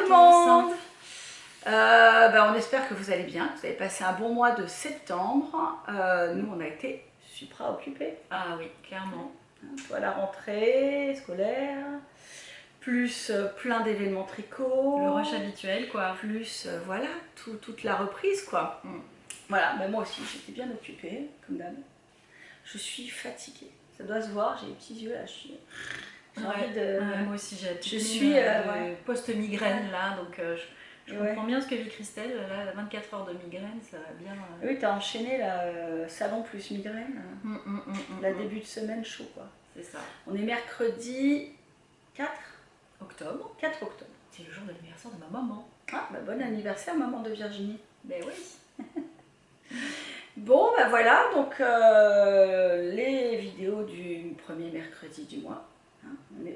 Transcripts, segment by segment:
le monde. On espère que vous allez bien, que vous avez passé un bon mois de septembre. Nous, on a été super occupés. Ah oui, clairement. Toi, la rentrée scolaire, plus plein d'événements tricot. Le rush habituel, quoi. Plus, voilà, toute la reprise, quoi. Voilà, mais moi aussi, j'étais bien occupée, comme d'hab. Je suis fatiguée. Ça doit se voir, j'ai les petits yeux là, j'ai envie de... moi aussi, j'ai post-migraine là, donc je comprends bien ce que vit Christelle. Là, 24 heures de migraine, ça va bien. Oui, t'as enchaîné là, salon plus migraine. Début de semaine chaud, quoi. C'est ça. On est mercredi 4 octobre. 4 octobre. C'est le jour de l'anniversaire de ma maman. Ah, bon anniversaire, maman de Virginie. Ben oui. Bon, voilà, donc les vidéos du premier mercredi du mois.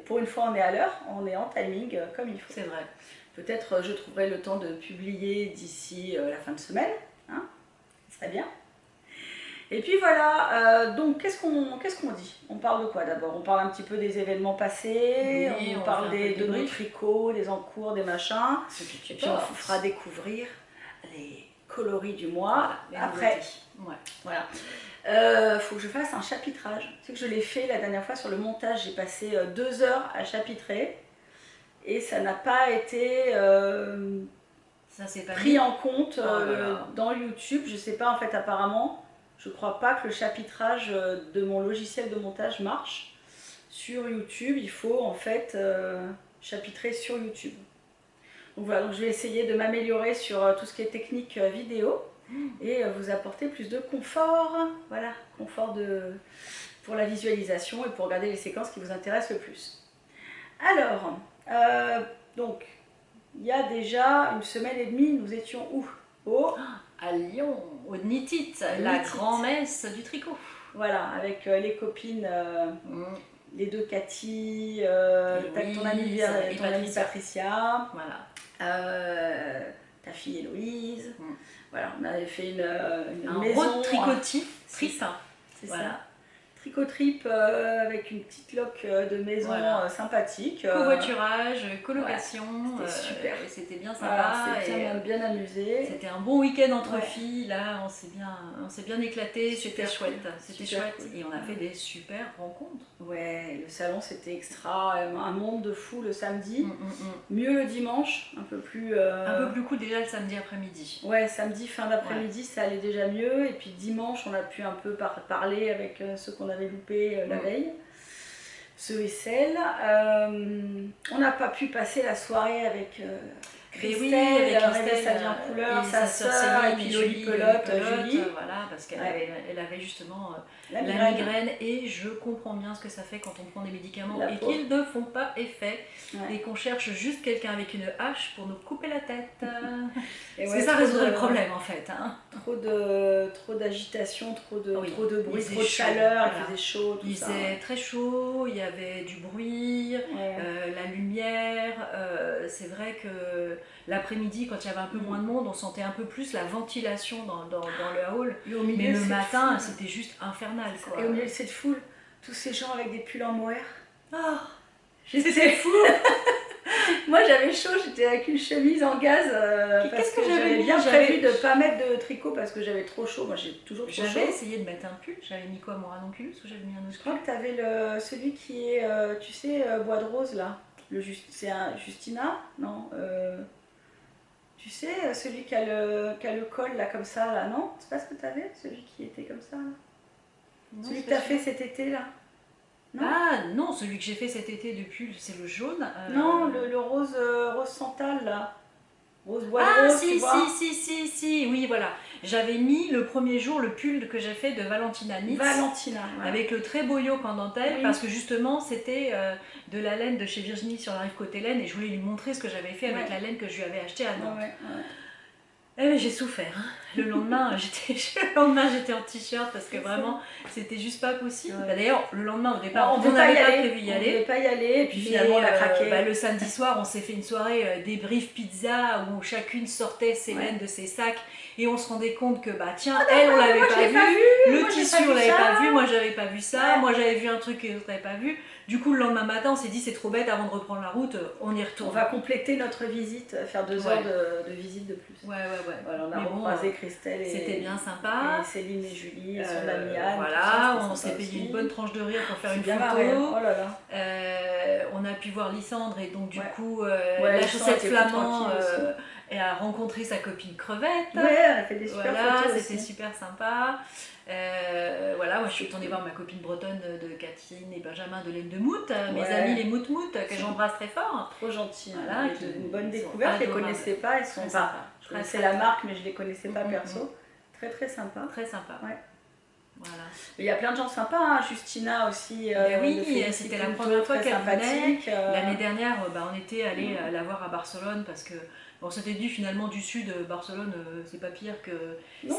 Pour une fois, on est à l'heure, on est en timing comme il faut. C'est vrai. Peut-être je trouverai le temps de publier d'ici la fin de semaine. Ce serait bien. Et puis voilà, donc qu'est-ce qu'on dit? On parle de quoi d'abord? On parle un petit peu des événements passés, oui, on parle de nos tricots, des encours, des machins. Et puis on vous fera découvrir les coloris du mois. Voilà, après. Ouais. Voilà. Faut que je fasse un chapitrage. Tu sais que je l'ai fait la dernière fois sur le montage, j'ai passé 2 heures à chapitrer et ça n'a pas été pris en compte dans YouTube. Je sais pas, en fait, apparemment, je crois pas que le chapitrage de mon logiciel de montage marche. Sur YouTube, il faut en fait chapitrer sur YouTube. Donc voilà, donc je vais essayer de m'améliorer sur tout ce qui est technique vidéo et vous apporter plus de confort, voilà, confort pour la visualisation et pour regarder les séquences qui vous intéressent le plus. Alors, donc, il y a déjà une semaine et demie, nous étions où? À Lyon, au Nitit, la grand-messe du tricot. Voilà, avec les copines, les deux Cathy, ton amie Patricia. Voilà. Ta fille Héloïse. Voilà, on avait fait une maison. Un road tricotif, c'est ça. Tricotrip avec une petite loque de maison sympathique. Covoiturage, colocation. C'était super. C'était bien sympa. C'était bien amusé. C'était un bon week-end entre filles. Là, on s'est bien éclaté. C'était chouette. C'était chouette. Cool. Et on a fait des super rencontres. Ouais, le salon c'était extra. Un monde de fou le samedi. Mieux le dimanche, un peu plus cool déjà le samedi après-midi. Ouais, samedi fin d'après-midi ça allait déjà mieux. Et puis dimanche on a pu un peu parler avec ceux qu'on avait loupé la veille, ceux et celles. On n'a pas pu passer la soirée avec Christelle, ça vient en couleur, sa sœur, et puis Loli Pelote, Julie. Voilà, parce qu'elle avait justement la migraine et je comprends bien ce que ça fait quand on prend des médicaments et qu'ils ne font pas effet et qu'on cherche juste quelqu'un avec une hache pour nous couper la tête. Parce que ça résoudrait le problème en fait. Trop d'agitation, trop de bruit, trop de chaleur, il faisait chaud, tout ça. Il faisait très chaud, il y avait du bruit, la lumière. C'est vrai que l'après-midi, quand il y avait un peu moins de monde, on sentait un peu plus la ventilation dans le hall. Mais le matin, c'était juste infernal. Et au milieu de cette foule, tous ces gens avec des pulls en mohair. C'était fou. Moi j'avais chaud, j'étais avec une chemise en gaz parce que j'avais bien prévu de ne pas mettre de tricot parce que j'avais trop chaud. Moi j'ai toujours trop chaud. J'avais essayé de mettre un pull, j'avais mis quoi, mon ranonculus ou j'avais mis un autre? Je crois que tu avais celui qui est, tu sais, bois de rose là. C'est un Justina? Non. Tu sais, celui qui a le col là comme ça là, non? C'est pas ce que tu avais? Celui qui était comme ça là? Non, celui que tu as fait cet été là? Non. Non, celui que j'ai fait cet été de pull, c'est le jaune. Non, le rose santal là. Rose bois de rose, si, oui, voilà. J'avais mis le premier jour le pull que j'ai fait de Valentina Knits. Avec le très beau yoke en dentelle, parce que justement, c'était de la laine de chez Virginie sur la rive côté laine, et je voulais lui montrer ce que j'avais fait avec la laine que je lui avais achetée à Nantes. Eh, j'ai souffert. Le lendemain, j'étais en t-shirt parce que vraiment, c'était juste pas possible. D'ailleurs, le lendemain, au départ, on n'avait pas prévu d'y aller. On devait pas y aller, et puis finalement, on a craqué. Le samedi soir, on s'est fait une soirée débrief pizza où chacune sortait ses laines de ses sacs et on se rendait compte que, tiens, elle, on l'avait pas vu, le tissu, on l'avait pas vu, moi, j'avais pas vu ça, moi, j'avais vu un truc que l'autre n'avait pas vu. Du coup, le lendemain matin, on s'est dit c'est trop bête, avant de reprendre la route, on y retourne. On va compléter notre visite, faire 2 heures de visite de plus. Ouais. Voilà, on a recroisé Christelle c'était bien sympa. Et Céline et Julie, et son amie Anne. Voilà, on s'est payé une bonne tranche de rire pour faire une photo. Marré. Oh là là. On a pu voir Lysandre et donc du coup, la chaussette flamand a rencontré sa copine Crevette. Ouais, elle a fait des super photos c'était super sympa. Voilà, moi je suis retournée voir ma copine bretonne de Catherine et Benjamin de l'Aine de Mout, mes amis les Mout que j'embrasse très fort. Trop gentils, voilà, une bonne découverte, je les connaissais pas, ils sont pas. Je connaissais la marque mais je les connaissais pas perso. Très très sympa. Très sympa. Ouais. Voilà. Il y a plein de gens sympas, hein. Justina aussi. Oui, c'était la première fois qu'elle venait. L'année dernière, on était allé la voir à Barcelone parce que on s'était dit finalement du sud, Barcelone, c'est pas pire que Lyon.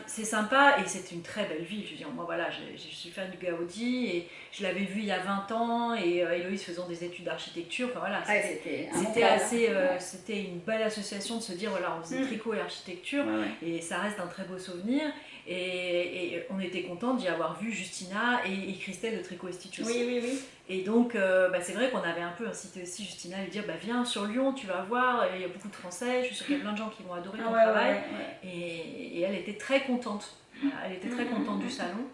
C'est sympa et c'est une très belle ville. Je veux dire, moi voilà, je suis fan du Gaudi et je l'avais vu il y a 20 ans et Héloïse faisant des études d'architecture. Enfin, voilà, c'était une belle association de se dire voilà, on faisait tricot et architecture et ça reste un très beau souvenir. Et on était contents d'y avoir vu Justina et Christelle de Tricot et Stitch aussi. Oui. Et donc, c'est vrai qu'on avait un peu incité aussi Justina à lui dire viens sur Lyon, tu vas voir, il y a beaucoup de Français, je suis sûre qu'il y a plein de gens qui vont adorer ton travail. Et elle était très contente. Voilà, elle était très contente du salon.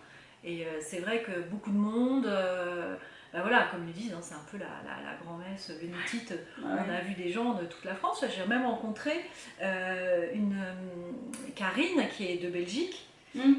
Et c'est vrai que beaucoup de monde, voilà, comme ils disent, hein, c'est un peu la grand-messe vénétite. On a vu des gens de toute la France. J'ai même rencontré une Karine qui est de Belgique.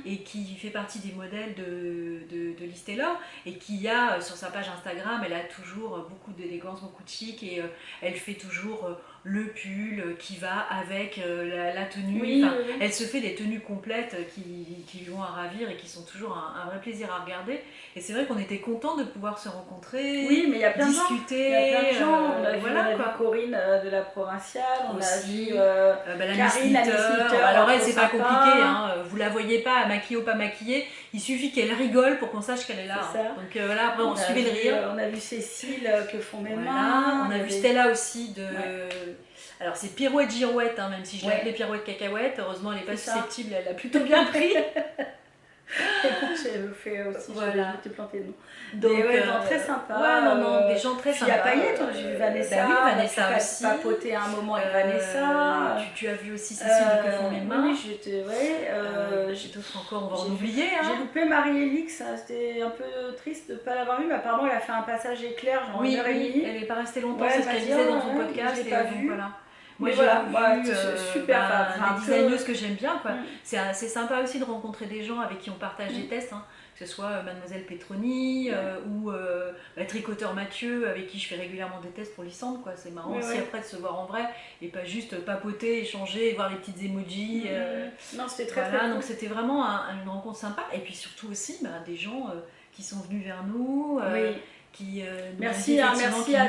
Et qui fait partie des modèles de Liz Taylor et qui a sur sa page Instagram, elle a toujours beaucoup d'élégance, beaucoup de chic et elle fait toujours le pull qui va avec la tenue. Elle se fait des tenues complètes qui lui vont à ravir et qui sont toujours un vrai plaisir à regarder. Et c'est vrai qu'on était contents de pouvoir se rencontrer, mais il y a plein discuter. Il y a plein de gens. On a vu Corinne de la Provinciale, on aussi, a vu la Karine, la Miss Snitter. Alors elle, c'est pas compliqué, hein. Vous la voyez pas, maquillée ou pas maquillée, il suffit qu'elle rigole pour qu'on sache qu'elle est là. Donc voilà, après on suivait le rire. On a vu Cécile que font mes mains. On a vu Stella aussi de... Alors c'est pirouette girouette, hein, même si je l'ai appelée pirouette cacahuète, heureusement elle n'est pas susceptible, elle l'a plutôt bien pris. J'ai fait aussi, j'étais plantée de nom. Donc, des gens très sympas. Des gens très sympas. Il y a Paillette, j'ai vu Vanessa. Vanessa aussi. Papoter un moment avec Vanessa. Tu as vu aussi Cécile de Que font mes mains. Oui, j'étais, j'ai d'autres encore, on va en oublier. J'ai loupé Marie-Élix, c'était un peu triste de ne pas l'avoir vue, mais apparemment elle a fait un passage éclair, genre 1h30. Elle n'est pas restée longtemps, c'est ce qu'elle disait dans son podcast. Je l'ai pas vue. Voilà. Moi j'ai vu super des designeuses que j'aime bien. C'est sympa aussi de rencontrer des gens avec qui on partage des tests, hein, que ce soit Mademoiselle Petroni ou Tricoteur Mathieu avec qui je fais régulièrement des tests pour Lysandre. C'est marrant aussi après de se voir en vrai et pas juste papoter, échanger, voir les petites emojis. Non, c'était très très cool. Donc c'était vraiment une rencontre sympa et puis surtout aussi des gens qui sont venus vers nous. Merci à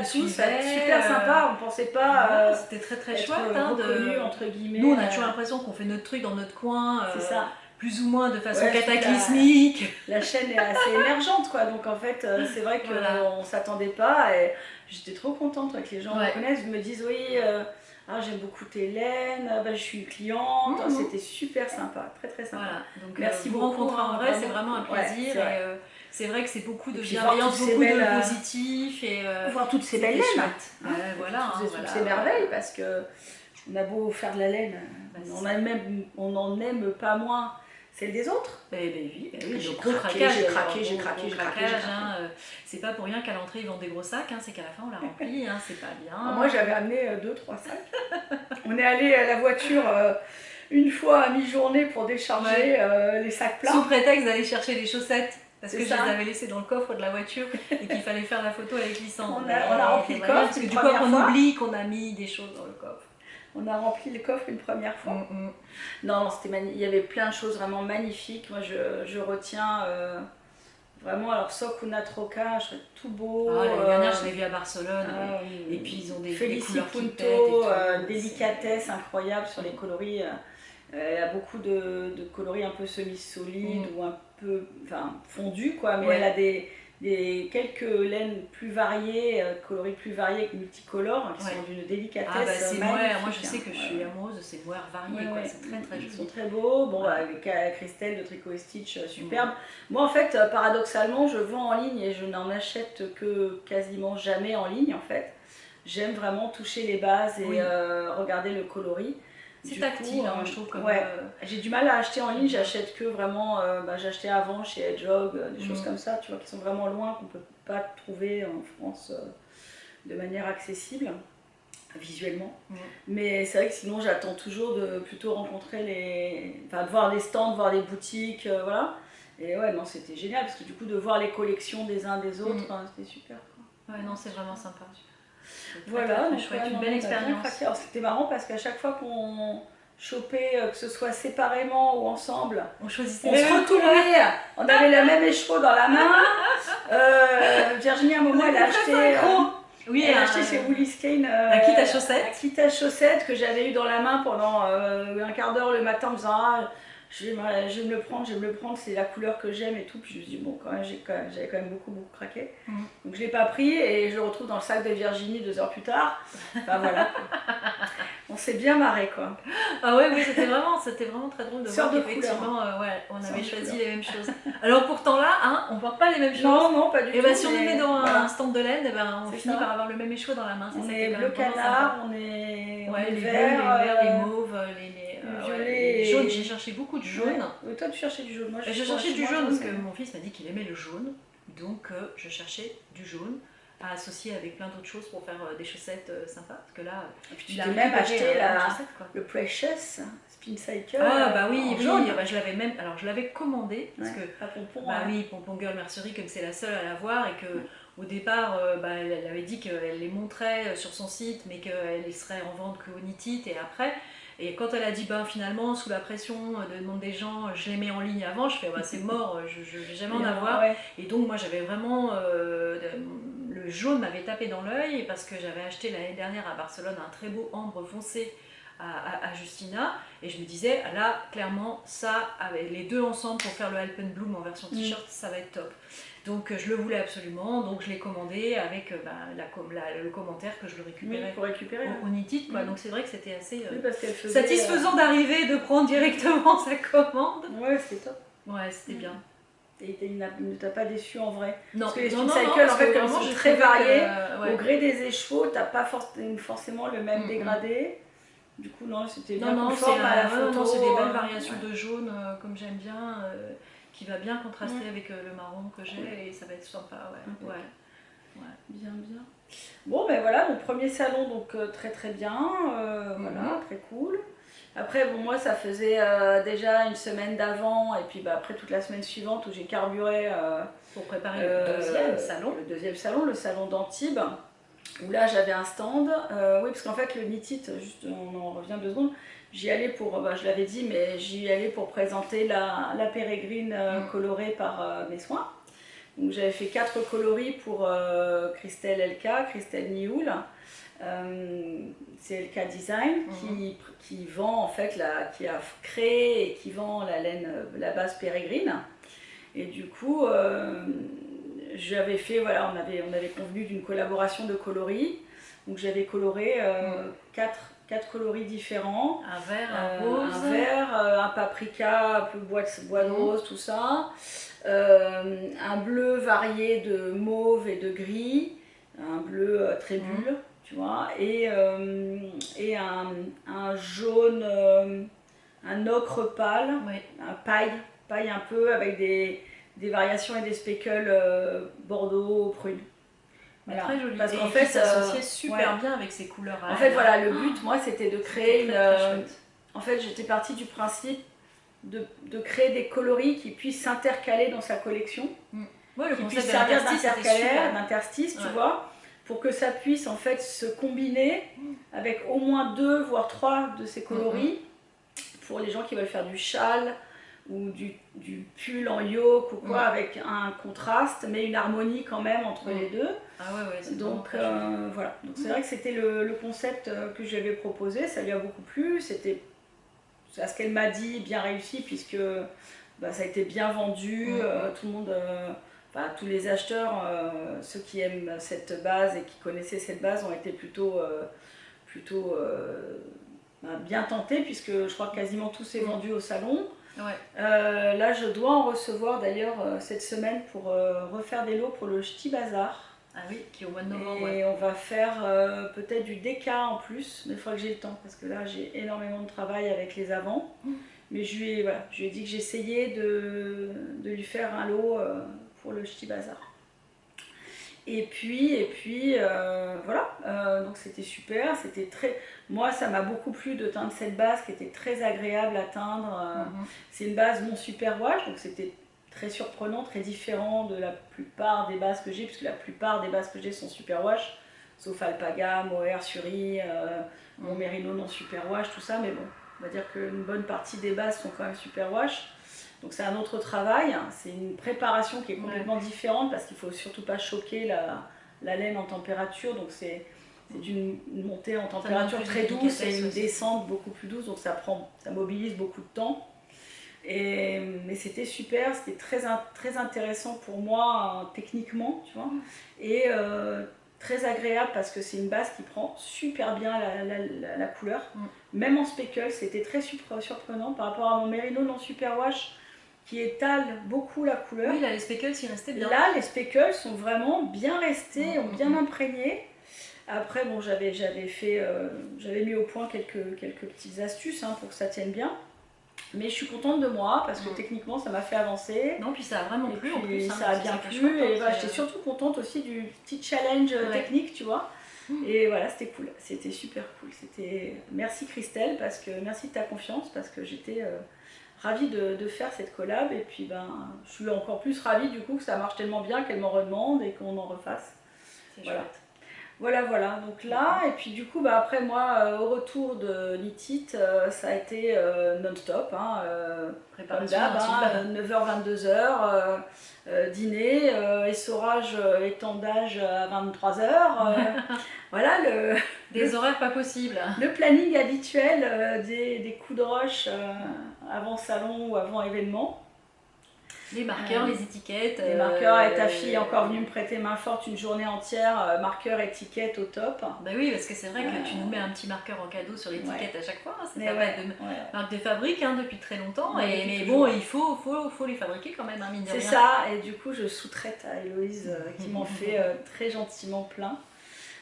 tous, c'était super sympa, on pensait pas c'était très très chouette reconnu, entre guillemets. Nous on a toujours l'impression qu'on fait notre truc dans notre coin, c'est ça. Plus ou moins de façon cataclysmique. La chaîne est assez émergente donc en fait c'est vrai qu'on s'attendait pas et j'étais trop contente que les gens me connaissent, me disent j'aime beaucoup Hélène, je suis cliente, c'était super sympa, très très sympa. Voilà. Donc merci beaucoup. Vous rencontrer en vrai, c'est vraiment un plaisir. C'est vrai que c'est beaucoup de bienveillance, beaucoup de positif. Et voir toutes ces belles laines. Toutes ces merveilles, parce que on a beau faire de la laine, on n'en aime pas moins celle des autres. Oui, j'ai craqué. C'est pas pour rien qu'à l'entrée ils vendent des gros sacs, c'est qu'à la fin on l'a rempli, c'est pas bien. Moi j'avais amené 2-3 sacs. On est allé à la voiture une fois à mi-journée pour décharger les sacs pleins. Sous prétexte d'aller chercher des chaussettes. Parce que je les avais laissées dans le coffre de la voiture et qu'il fallait faire la photo avec Lysandre. On a rempli le coffre. Parce que du coup, on oublie qu'on a mis des choses dans le coffre. On a rempli le coffre une première fois. Non, il y avait plein de choses vraiment magnifiques. Moi, je retiens vraiment, alors Sokuna Troca, je trouve tout beau. L'année dernière, je l'ai vu à Barcelone. Et puis, ils ont des couleurs Punto, délicatesse incroyable sur les coloris. Il y a beaucoup de coloris un peu semi-solides ou un peu fondus, mais elle a des quelques laines plus variées, coloris plus variés, multicolores, qui sont d'une délicatesse magnifique. Moi je sais que je suis amoureuse de ces moires variées, c'est très très joli. Ils sont très beaux, avec Christelle de Tricot et Stitch, superbe. Moi en fait, paradoxalement, je vends en ligne et je n'en achète que quasiment jamais en ligne en fait. J'aime vraiment toucher les bases et regarder le coloris. C'est tactile, je trouve. J'ai du mal à acheter en ligne, j'achète que vraiment, j'achetais avant chez Hedgehog, des choses comme ça, tu vois, qui sont vraiment loin, qu'on ne peut pas trouver en France de manière accessible, visuellement. Mais c'est vrai que sinon, j'attends toujours de plutôt rencontrer de voir des stands, de voir des boutiques, voilà. Et ouais, non, c'était génial, parce que du coup, de voir les collections des uns des autres, c'était super, quoi. Ouais, non, c'est vraiment sympa. Voilà, donc chouette, une belle expérience. C'était marrant parce qu'à chaque fois qu'on chopait, que ce soit séparément ou ensemble, on se retournait, on avait le même écheveau dans la main. Virginie, à un moment, elle a acheté. Elle a acheté chez Woolies Kane un kit à chaussettes. Un kit à chaussettes que j'avais eu dans la main pendant un quart d'heure le matin en me disant je vais me le prendre, c'est la couleur que j'aime et tout. Puis je me suis dit, bon, j'avais quand même beaucoup craqué. Donc je ne l'ai pas pris et je le retrouve dans le sac de Virginie 2 heures plus tard. Enfin voilà. On s'est bien marré, quoi. Ah ouais, oui, c'était vraiment très drôle de voir qu'effectivement, on avait choisi les mêmes choses. Alors pourtant là, on ne porte pas les mêmes choses. Non, pas du tout. Et si on les met dans un stand de laine, on finit par avoir le même écheveau dans la main. On est bleu canard, on est les verts, les mauves, les jaunes. J'ai cherché beaucoup de jaune. Toi, tu cherchais du jaune. Moi, j'ai cherché du jaune parce que mon fils m'a dit qu'il aimait le jaune. Donc, je cherchais du jaune à associer avec plein d'autres choses pour faire des chaussettes sympas. Parce que là, tu t'es même acheté le Precious Spin Cycle. Ah, bah oui, je l'avais commandé. Parce que, Pompon. Pompon Girl Mercerie, comme c'est la seule à l'avoir et que. Au départ, elle avait dit qu'elle les montrait sur son site, mais qu'elle serait en vente qu'au Knit-It et après. Et quand elle a dit finalement, sous la pression de demande des gens, je les mets en ligne avant, je fais c'est mort, je ne vais jamais en avoir. Et donc moi j'avais vraiment, le jaune m'avait tapé dans l'œil parce que j'avais acheté l'année dernière à Barcelone un très beau ambre foncé à Justina. Et je me disais, là clairement, ça, avec les deux ensemble pour faire le Alpenbloom en version t-shirt, ça va être top. Donc je le voulais absolument, donc je l'ai commandé avec le commentaire que je le récupérais au Knit-It, quoi. Donc c'est vrai que c'était assez satisfaisant d'arriver, de prendre directement sa commande. Ouais, c'était top. Ouais, c'était bien. Et il ne t'a pas déçu en vrai? Non, parce que les spin cycles, en fait, comme ils sont très variés, au gré des écheveaux, t'as pas forcément le même dégradé. Du coup, non, c'était bien conforme à la photo. C'est des belles variations de jaune, comme j'aime bien. Qui va bien contraster avec le marron que j'ai et ça va être sympa, Bien. Bon, ben voilà, mon premier salon, donc très bien, voilà, très cool. Après, moi, ça faisait déjà une semaine d'avant et puis après toute la semaine suivante où j'ai carburé pour préparer le deuxième salon. Le deuxième salon, le salon d'Antibes, où là j'avais un stand. Oui, parce qu'en fait, le Knit-It, juste on en revient 2 secondes. J'y allais pour, je l'avais dit, mais j'y allais pour présenter la pérégrine colorée par mes soins. Donc j'avais fait 4 coloris pour Christelle Elka, Christelle Nioul. C'est Elka Design qui vend en fait, qui a créé et qui vend la laine, la base pérégrine. Et du coup, j'avais fait, on avait convenu d'une collaboration de coloris. Donc j'avais coloré 4 coloris différents. Un vert, un rose. Un vert, un paprika, un peu bois de rose, tout ça. Un bleu varié de mauve et de gris. Un bleu très bulle, tu vois. Et un jaune, un ocre pâle, un paille un peu avec des variations et des speckles bordeaux, prune. Voilà. Très joli. Parce qu'en fait, ça s'associait super bien avec ces couleurs. En fait, le but, moi, c'était de créer en fait, j'étais partie du principe de créer des coloris qui puissent s'intercaler dans sa collection. Le qui puissent servir d'interstice, tu vois, pour que ça puisse en fait se combiner avec au moins 2 voire 3 de ces coloris pour les gens qui veulent faire du châle ou du pull en yoke ou quoi, avec un contraste mais une harmonie quand même entre les deux. Donc voilà, donc c'est vrai que c'était le concept que j'avais proposé, ça lui a beaucoup plu, c'était à ce qu'elle m'a dit bien réussi puisque ça a été bien vendu, tout le monde enfin, tous les acheteurs, ceux qui aiment cette base et qui connaissaient cette base ont été plutôt bien tentés, puisque je crois que quasiment tout s'est vendu au salon. Ouais. Là, je dois en recevoir d'ailleurs cette semaine pour refaire des lots pour le Ch'ti Bazar. Ah oui, qui est au mois de novembre. Et on va faire peut-être du DK en plus, mais il faudra que j'ai le temps, parce que là, j'ai énormément de travail avec les avants. Mais je lui ai dit que j'essayais de lui faire un lot pour le Ch'ti Bazar. Et puis voilà, donc c'était super, moi ça m'a beaucoup plu de teindre cette base qui était très agréable à teindre. C'est une base non super wash, donc c'était très surprenant, très différent de la plupart des bases que j'ai, puisque la plupart des bases que j'ai sont super wash, sauf Alpaga, Mohair, Suri, mon Merino non super wash, tout ça, mais bon, on va dire qu'une bonne partie des bases sont quand même super wash. Donc c'est un autre travail, c'est une préparation qui est complètement différente parce qu'il ne faut surtout pas choquer la laine en température, donc c'est une montée en température très douce et une descente beaucoup plus douce, donc ça mobilise beaucoup de temps. Mais c'était super, c'était très intéressant pour moi techniquement, tu vois, et très agréable parce que c'est une base qui prend super bien la couleur. Même en speckle, c'était très surprenant par rapport à mon Merino non super wash qui étale beaucoup la couleur. Oui, là les speckles ils restaient bien. Là les speckles sont vraiment bien restés, ont bien imprégné. Après bon, j'avais mis au point quelques petites astuces pour que ça tienne bien. Mais je suis contente de moi parce que techniquement ça m'a fait avancer. Non, puis ça a vraiment plu en plus. Ça a bien plu et j'étais surtout contente aussi du petit challenge technique, tu vois. Et voilà, c'était cool, c'était super cool. Merci Christelle, merci de ta confiance parce que j'étais ravie de faire cette collab et puis je suis encore plus ravie du coup que ça marche tellement bien qu'elle m'en redemande et qu'on en refasse. C'est chouette. Voilà, donc là, et puis du coup, après moi, au retour de Litite, ça a été non-stop, préparation comme d'hab, 9h, 22h, dîner, essorage, étendage à 23h, voilà des horaires pas possibles. Le planning habituel des coups de roche avant salon ou avant événement. Les marqueurs, les étiquettes. Les marqueurs, et ta fille est encore venue me prêter main forte une journée entière, marqueur, étiquette au top. Bah oui, parce que c'est vrai que tu nous mets un petit marqueur en cadeau sur l'étiquette à chaque fois. C'est ta marque de fabrique depuis très longtemps. Mais bon, il faut les fabriquer quand même, mine de rien. C'est ça, et du coup je sous-traite à Héloïse qui m'en fait très gentiment plein.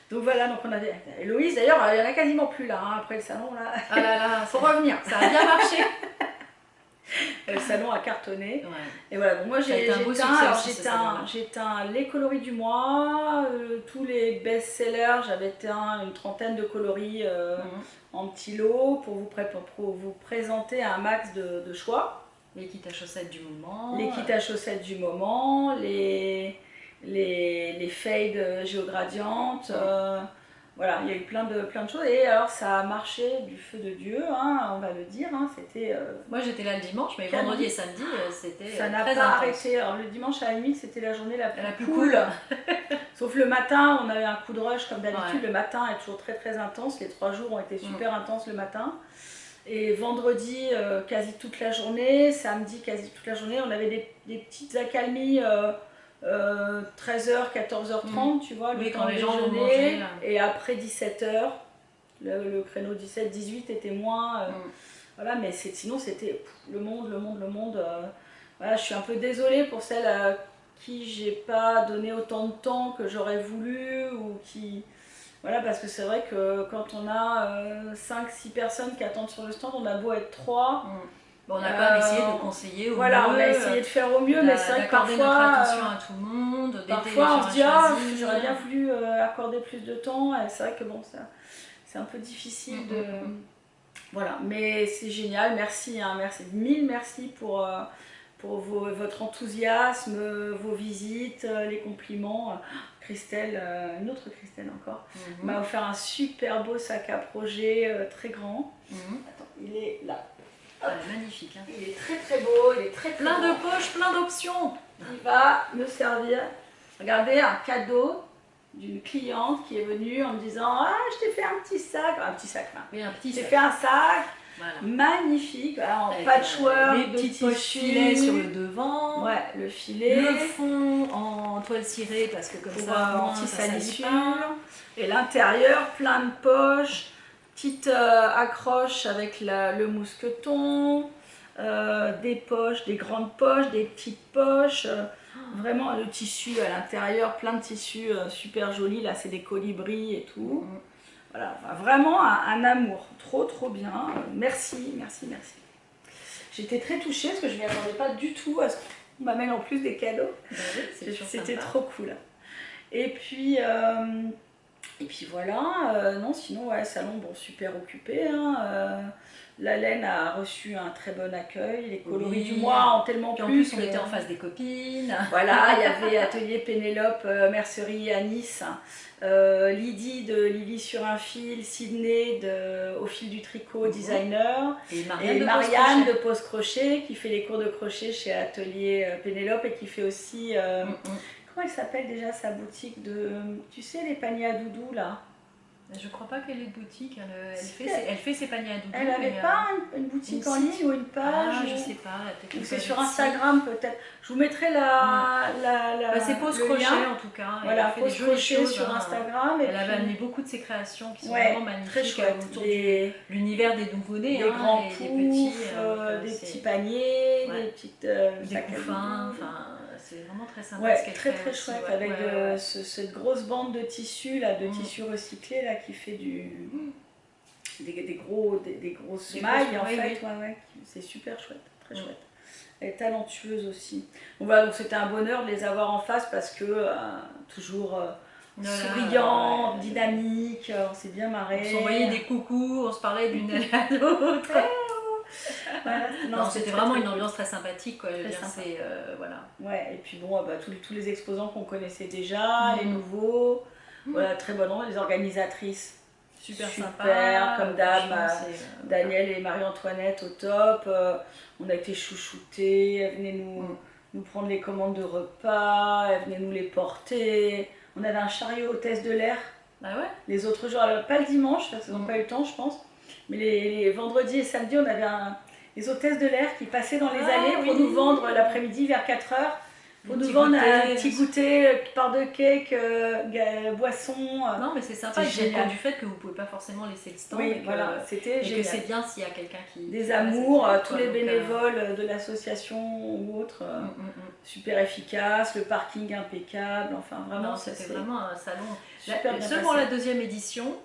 Donc voilà, donc on a Héloïse, d'ailleurs, il n'y en a quasiment plus là, après le salon. Là. Ah là là, faut revenir. Ça a bien marché. Le salon a cartonné. Et voilà, donc moi j'ai teint les coloris du mois, tous les best-sellers, j'avais teint une trentaine de coloris en petits lots pour vous présenter un max de choix. Les kits à chaussettes du moment. Les kits à chaussettes du moment, les fades géogradiantes. Voilà, il y a eu plein de choses et alors ça a marché du feu de Dieu, on va le dire. C'était. Moi j'étais là le dimanche, mais vendredi et samedi c'était. Ça n'a pas arrêté. Alors le dimanche à la limite c'était la journée la plus cool. Sauf le matin, on avait un coup de rush comme d'habitude. Le matin est toujours très très intense. Les 3 jours ont été super intenses le matin. Et vendredi quasi toute la journée, samedi quasi toute la journée, on avait des petites accalmies. 13h, 14h30, tu vois, quand les gens vont manger. Et après 17h, le créneau 17-18 était moins. Voilà, mais sinon c'était le monde. Voilà, je suis un peu désolée pour celles à qui j'ai pas donné autant de temps que j'aurais voulu ou qui. Voilà, parce que c'est vrai que quand on a 5-6 personnes qui attendent sur le stand, on a beau être 3. On a quand même essayé de conseiller au mieux. Voilà, on a essayé de faire au mieux, mais c'est vrai que parfois, notre attention à tout le monde. Parfois on se dit j'aurais bien voulu accorder plus de temps. Et c'est vrai que bon, c'est un peu difficile de. Voilà, mais c'est génial. Merci, mille merci pour votre enthousiasme, vos visites, les compliments. Christelle, une autre Christelle encore, m'a offert un super beau sac à projet très grand. Attends, il est là. Magnifique. Il est très très beau, il est très plein de poches, plein d'options. Il va me servir. Regardez, un cadeau d'une cliente qui est venue en me disant « Ah, je t'ai fait un petit sac ». Oui, un petit J'ai sac. fait un sac Voilà. magnifique, en patchwork, les petits poches filets sur le devant. Ouais, le filet. Le fond en toile cirée parce que comme ça, anti-salissure. Et l'intérieur, plein de poches, petite accroche avec le mousqueton, des poches, des grandes poches, des petites poches. Vraiment le tissu à l'intérieur, plein de tissus super jolis. Là, c'est des colibris et tout. Voilà, enfin, vraiment un amour, trop bien. Merci. J'étais très touchée parce que je ne m'y attendais pas du tout à ce qu'on m'amène en plus des cadeaux. C'était trop cool. Et puis voilà, non sinon ouais, salon bon, super occupé. La laine a reçu un très bon accueil, les coloris du mois ont tellement plu. En plus on était en face des copines. Voilà, il y avait Atelier Pénélope, Mercerie à Nice. Lydie de Lily sur un fil, Sydney au fil du tricot, designer, et Marianne de Pose Crochet qui fait les cours de crochet chez Atelier Pénélope et qui fait aussi, comment elle s'appelle déjà sa boutique de, tu sais les paniers à doudou là? Je crois pas qu'elle ait de boutique, elle fait ses paniers à doudou. Elle n'avait pas une boutique en ligne ou une page? Je sais pas. Ou c'est sur Instagram peut-être. Je vous mettrai c'est Pose Crochet en tout cas. Voilà, Pose Crochet sur Instagram. Elle avait amené beaucoup de ses créations qui sont vraiment magnifiques. Très chouette. Autour de l'univers des nouveau-nés. Des grands poufs, des petits paniers, des petites des couffins. C'est vraiment très sympa. Ouais, très chouette avec cette grosse bande de tissu là, de tissu recyclé là qui fait des grosses mailles en fait. C'est super chouette, très chouette. Elle est talentueuse aussi. Donc voilà, donc c'était un bonheur de les avoir en face parce que toujours souriant, dynamique, on s'est bien marré. On s'envoyait des coucous, on se parlait d'une à l'autre. Voilà. Non, c'était vraiment une ambiance très sympathique. Quoi. Voilà. Ouais, et puis bon, tous les exposants qu'on connaissait déjà, les nouveaux, voilà, très bon nom, les organisatrices. Super sympa, comme d'hab, Daniel et Marie-Antoinette au top. On a été chouchoutés, elles venaient nous prendre les commandes de repas, elles venaient nous les porter. On avait un chariot hôtesse de l'air. Ah ouais? Les autres jours, alors, pas le dimanche, parce qu'ils n'ont pas eu le temps, je pense. Mais les vendredis et samedis, on avait les hôtesses de l'air qui passaient dans les allées pour nous vendre l'après-midi vers 4h. Pour nous vendre un petit goûter, part de cake, boisson. Non, mais c'est sympa, j'ai compte du fait que vous ne pouvez pas forcément laisser le stand. Oui, voilà, c'était génial. Et que c'est bien s'il y a quelqu'un qui... Des amours, tous les bénévoles de l'association ou autres, super efficaces, le parking impeccable, enfin vraiment... C'était vraiment un salon super bien passé. Pour la deuxième édition,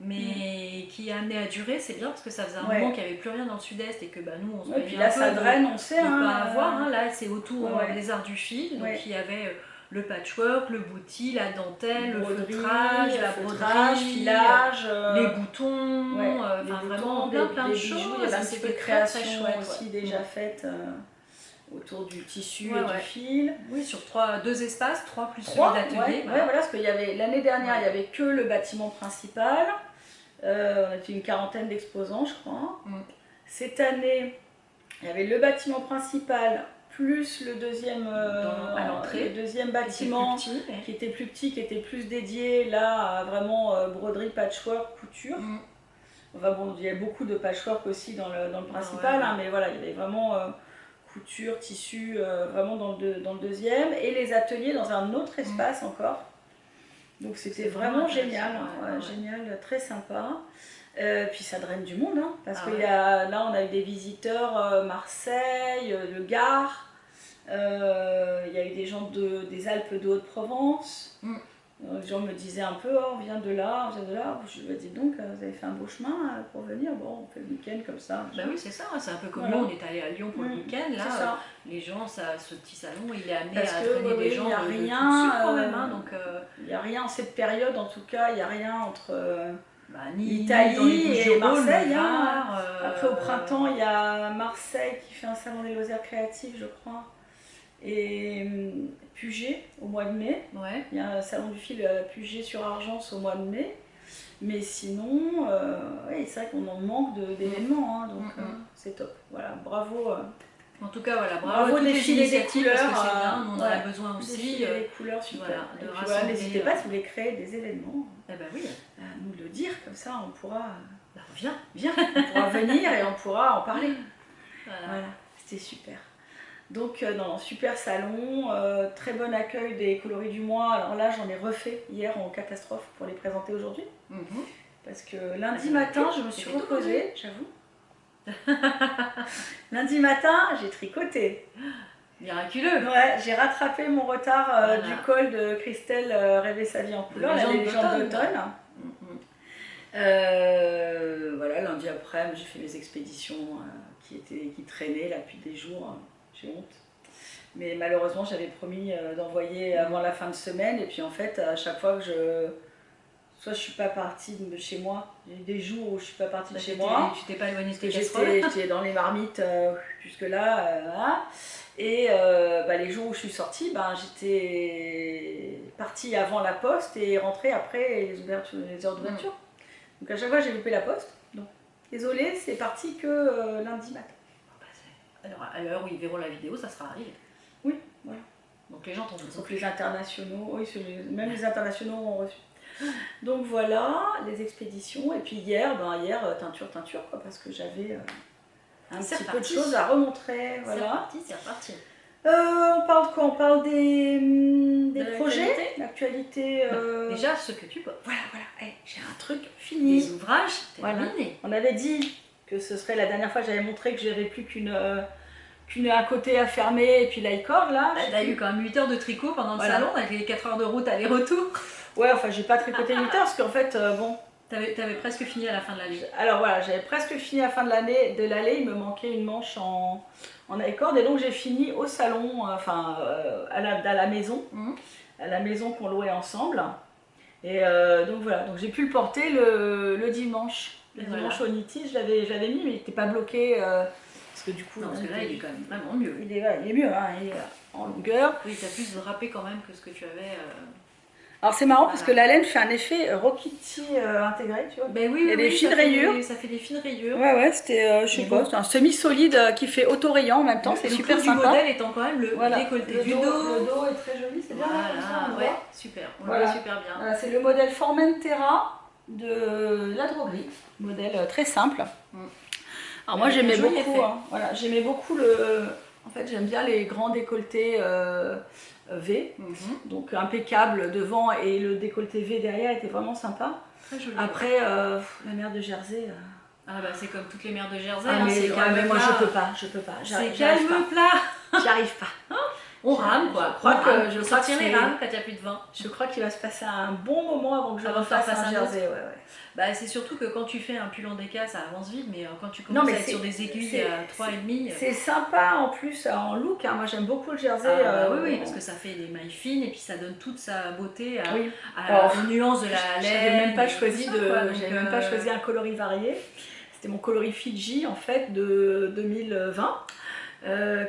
mais qui est amené à durer, c'est bien parce que ça faisait un moment qu'il n'y avait plus rien dans le sud-est et que nous on se plaignait un peu ça draine, on sait, de ne pas avoir. Là c'est autour des arts du fil, donc il y avait le patchwork, le bouti, la dentelle, le feutrage, la broderie, filage, les boutons, vraiment plein de choses. Il y avait un petit peu de création aussi déjà faite autour du tissu et du fil. Oui, sur deux espaces, 3 plus celui d'atelier. Voilà, parce qu'il y avait l'année dernière, il n'y avait que le bâtiment principal. On était une quarantaine d'exposants, je crois. Cette année, il y avait le bâtiment principal plus le deuxième, à l'entrée, le deuxième bâtiment qui était plus petit, qui était plus dédié là à vraiment broderie, patchwork, couture. Enfin bon, il y a beaucoup de patchwork aussi dans le principal, mais voilà, il y avait vraiment couture, tissu, vraiment dans le deuxième, et les ateliers dans un autre espace encore. Donc c'était vraiment génial, génial, très sympa. Puis ça draine du monde, parce que là on a eu des visiteurs Marseille, le Gard, il y a eu des gens des Alpes de Haute-Provence. Les gens me disaient un peu, on vient de là, je leur ai dit donc, vous avez fait un beau chemin pour venir, bon, on fait le week-end comme ça. Oui, c'est ça, c'est un peu comme nous, on est allé à Lyon pour le week-end, là, les gens, ce petit salon, il est amené à traîner des gens de tout de suite quand même. Il n'y a rien en cette période, en tout cas, il n'y a rien entre ni l'Italie et Marseille. Après, au printemps, il y a Marseille qui fait un salon des loisirs créatifs, je crois. Et Puget au mois de mai. Il y a un salon du fil à Puget sur Argence au mois de mai. Mais sinon, c'est vrai qu'on en manque d'événements, donc c'est top. Voilà, bravo En tout cas, voilà, bravo à toutes les initiatives parce que c'est bien, on en a besoin aussi. Les couleurs, super. Voilà, voilà, n'hésitez pas si vous voulez créer des événements. Eh ben oui. À nous le dire, comme ça on pourra. Viens, on pourra venir et on pourra en parler. Voilà. C'était super. Donc, non, super salon, très bon accueil des coloris du mois. Alors là, j'en ai refait hier en catastrophe pour les présenter aujourd'hui. Parce que lundi matin, je me suis reposée, j'avoue. Lundi matin, j'ai tricoté. Miraculeux. Ouais, j'ai rattrapé mon retard du col de Christelle Rêver sa vie en couleur, la légende d'automne. Voilà, lundi après, j'ai fait mes expéditions qui traînaient là depuis des jours. J'ai honte. Mais malheureusement, j'avais promis d'envoyer avant la fin de semaine. Et puis en fait, à chaque fois que soit je suis pas partie de chez moi, il y a eu des jours où je suis pas partie de chez moi. Tu t'es pas éloignée de tes casseroles. J'étais dans les marmites jusque-là. Voilà. Et les jours où je suis sortie, j'étais partie avant la poste et rentrée après les heures d'ouverture. Donc à chaque fois, j'ai loupé la poste. Donc désolée, c'est parti que lundi matin. Alors à l'heure où ils verront la vidéo, ça sera arrivé. Oui, voilà. Donc les gens t'ont sauf les internationaux, oui, même les internationaux ont reçu. Donc voilà, les expéditions. Et puis hier, teinture, quoi, parce que j'avais un petit peu de choses à remontrer. Voilà. C'est reparti. On parle de quoi? On parle des projets, l'actualité. Déjà, ce que tu peux. Voilà. J'ai un truc fini. Les ouvrages terminés. Voilà. On avait dit que ce serait la dernière fois, j'avais montré que j'avais plus qu'une à côté à fermer et puis l'aïcord là. T'as eu quand même 8 heures de tricot pendant le salon avec les 4 heures de route aller-retour. Ouais, enfin j'ai pas tricoté 8 heures parce qu'en fait, bon. T'avais presque fini à la fin de l'année. Alors voilà, j'avais presque fini à la fin de l'année, il me manquait une manche en aïcord et donc j'ai fini au salon, à la maison, à la maison qu'on louait ensemble. Et donc voilà, donc j'ai pu le porter le dimanche. Le dimanche au Niti, je l'avais mis, mais il n'était pas bloqué. Parce que du coup, parce que là, il est quand même vraiment mieux. Il est mieux, hein, il est en longueur. Oui, tu as plus drapé quand même que ce que tu avais. Alors c'est marrant parce que la laine fait un effet Rokiti intégré, tu vois. Ben oui, il y a des fines rayures. Ça fait des fines rayures. Ouais, c'était, je sais pas, c'est un semi-solide qui fait auto-rayant en même temps, c'est super sympa. Le modèle étant quand même le décolleté du dos. Le dos est très joli, c'est bien. Voilà, ouais, super, on le voit super bien. Voilà, c'est le modèle Formentera de la droguerie, modèle très simple. Alors moi j'aimais beaucoup, j'aimais beaucoup en fait j'aime bien les grands décolletés V, donc impeccable devant et le décolleté V derrière était vraiment sympa. Très joli. Après la mer de Jersey. C'est comme toutes les mers de Jersey. Mais moi je peux pas. C'est calme plat. J'y arrive pas. On rame quoi. Je sortir les rames quand il n'y a plus de vent. Je crois qu'il va se passer un bon moment avant que je refasse un Jersey. C'est surtout que quand tu fais un pull en déca, ça avance vite, mais quand tu commences à être sur des aiguilles à 3,5. C'est sympa en plus en look. Moi j'aime beaucoup le Jersey. Oui, parce que ça fait des mailles fines et puis ça donne toute sa beauté à la nuance de la laine. J'avais même pas choisi un coloris varié. C'était mon coloris Fiji en fait de 2020.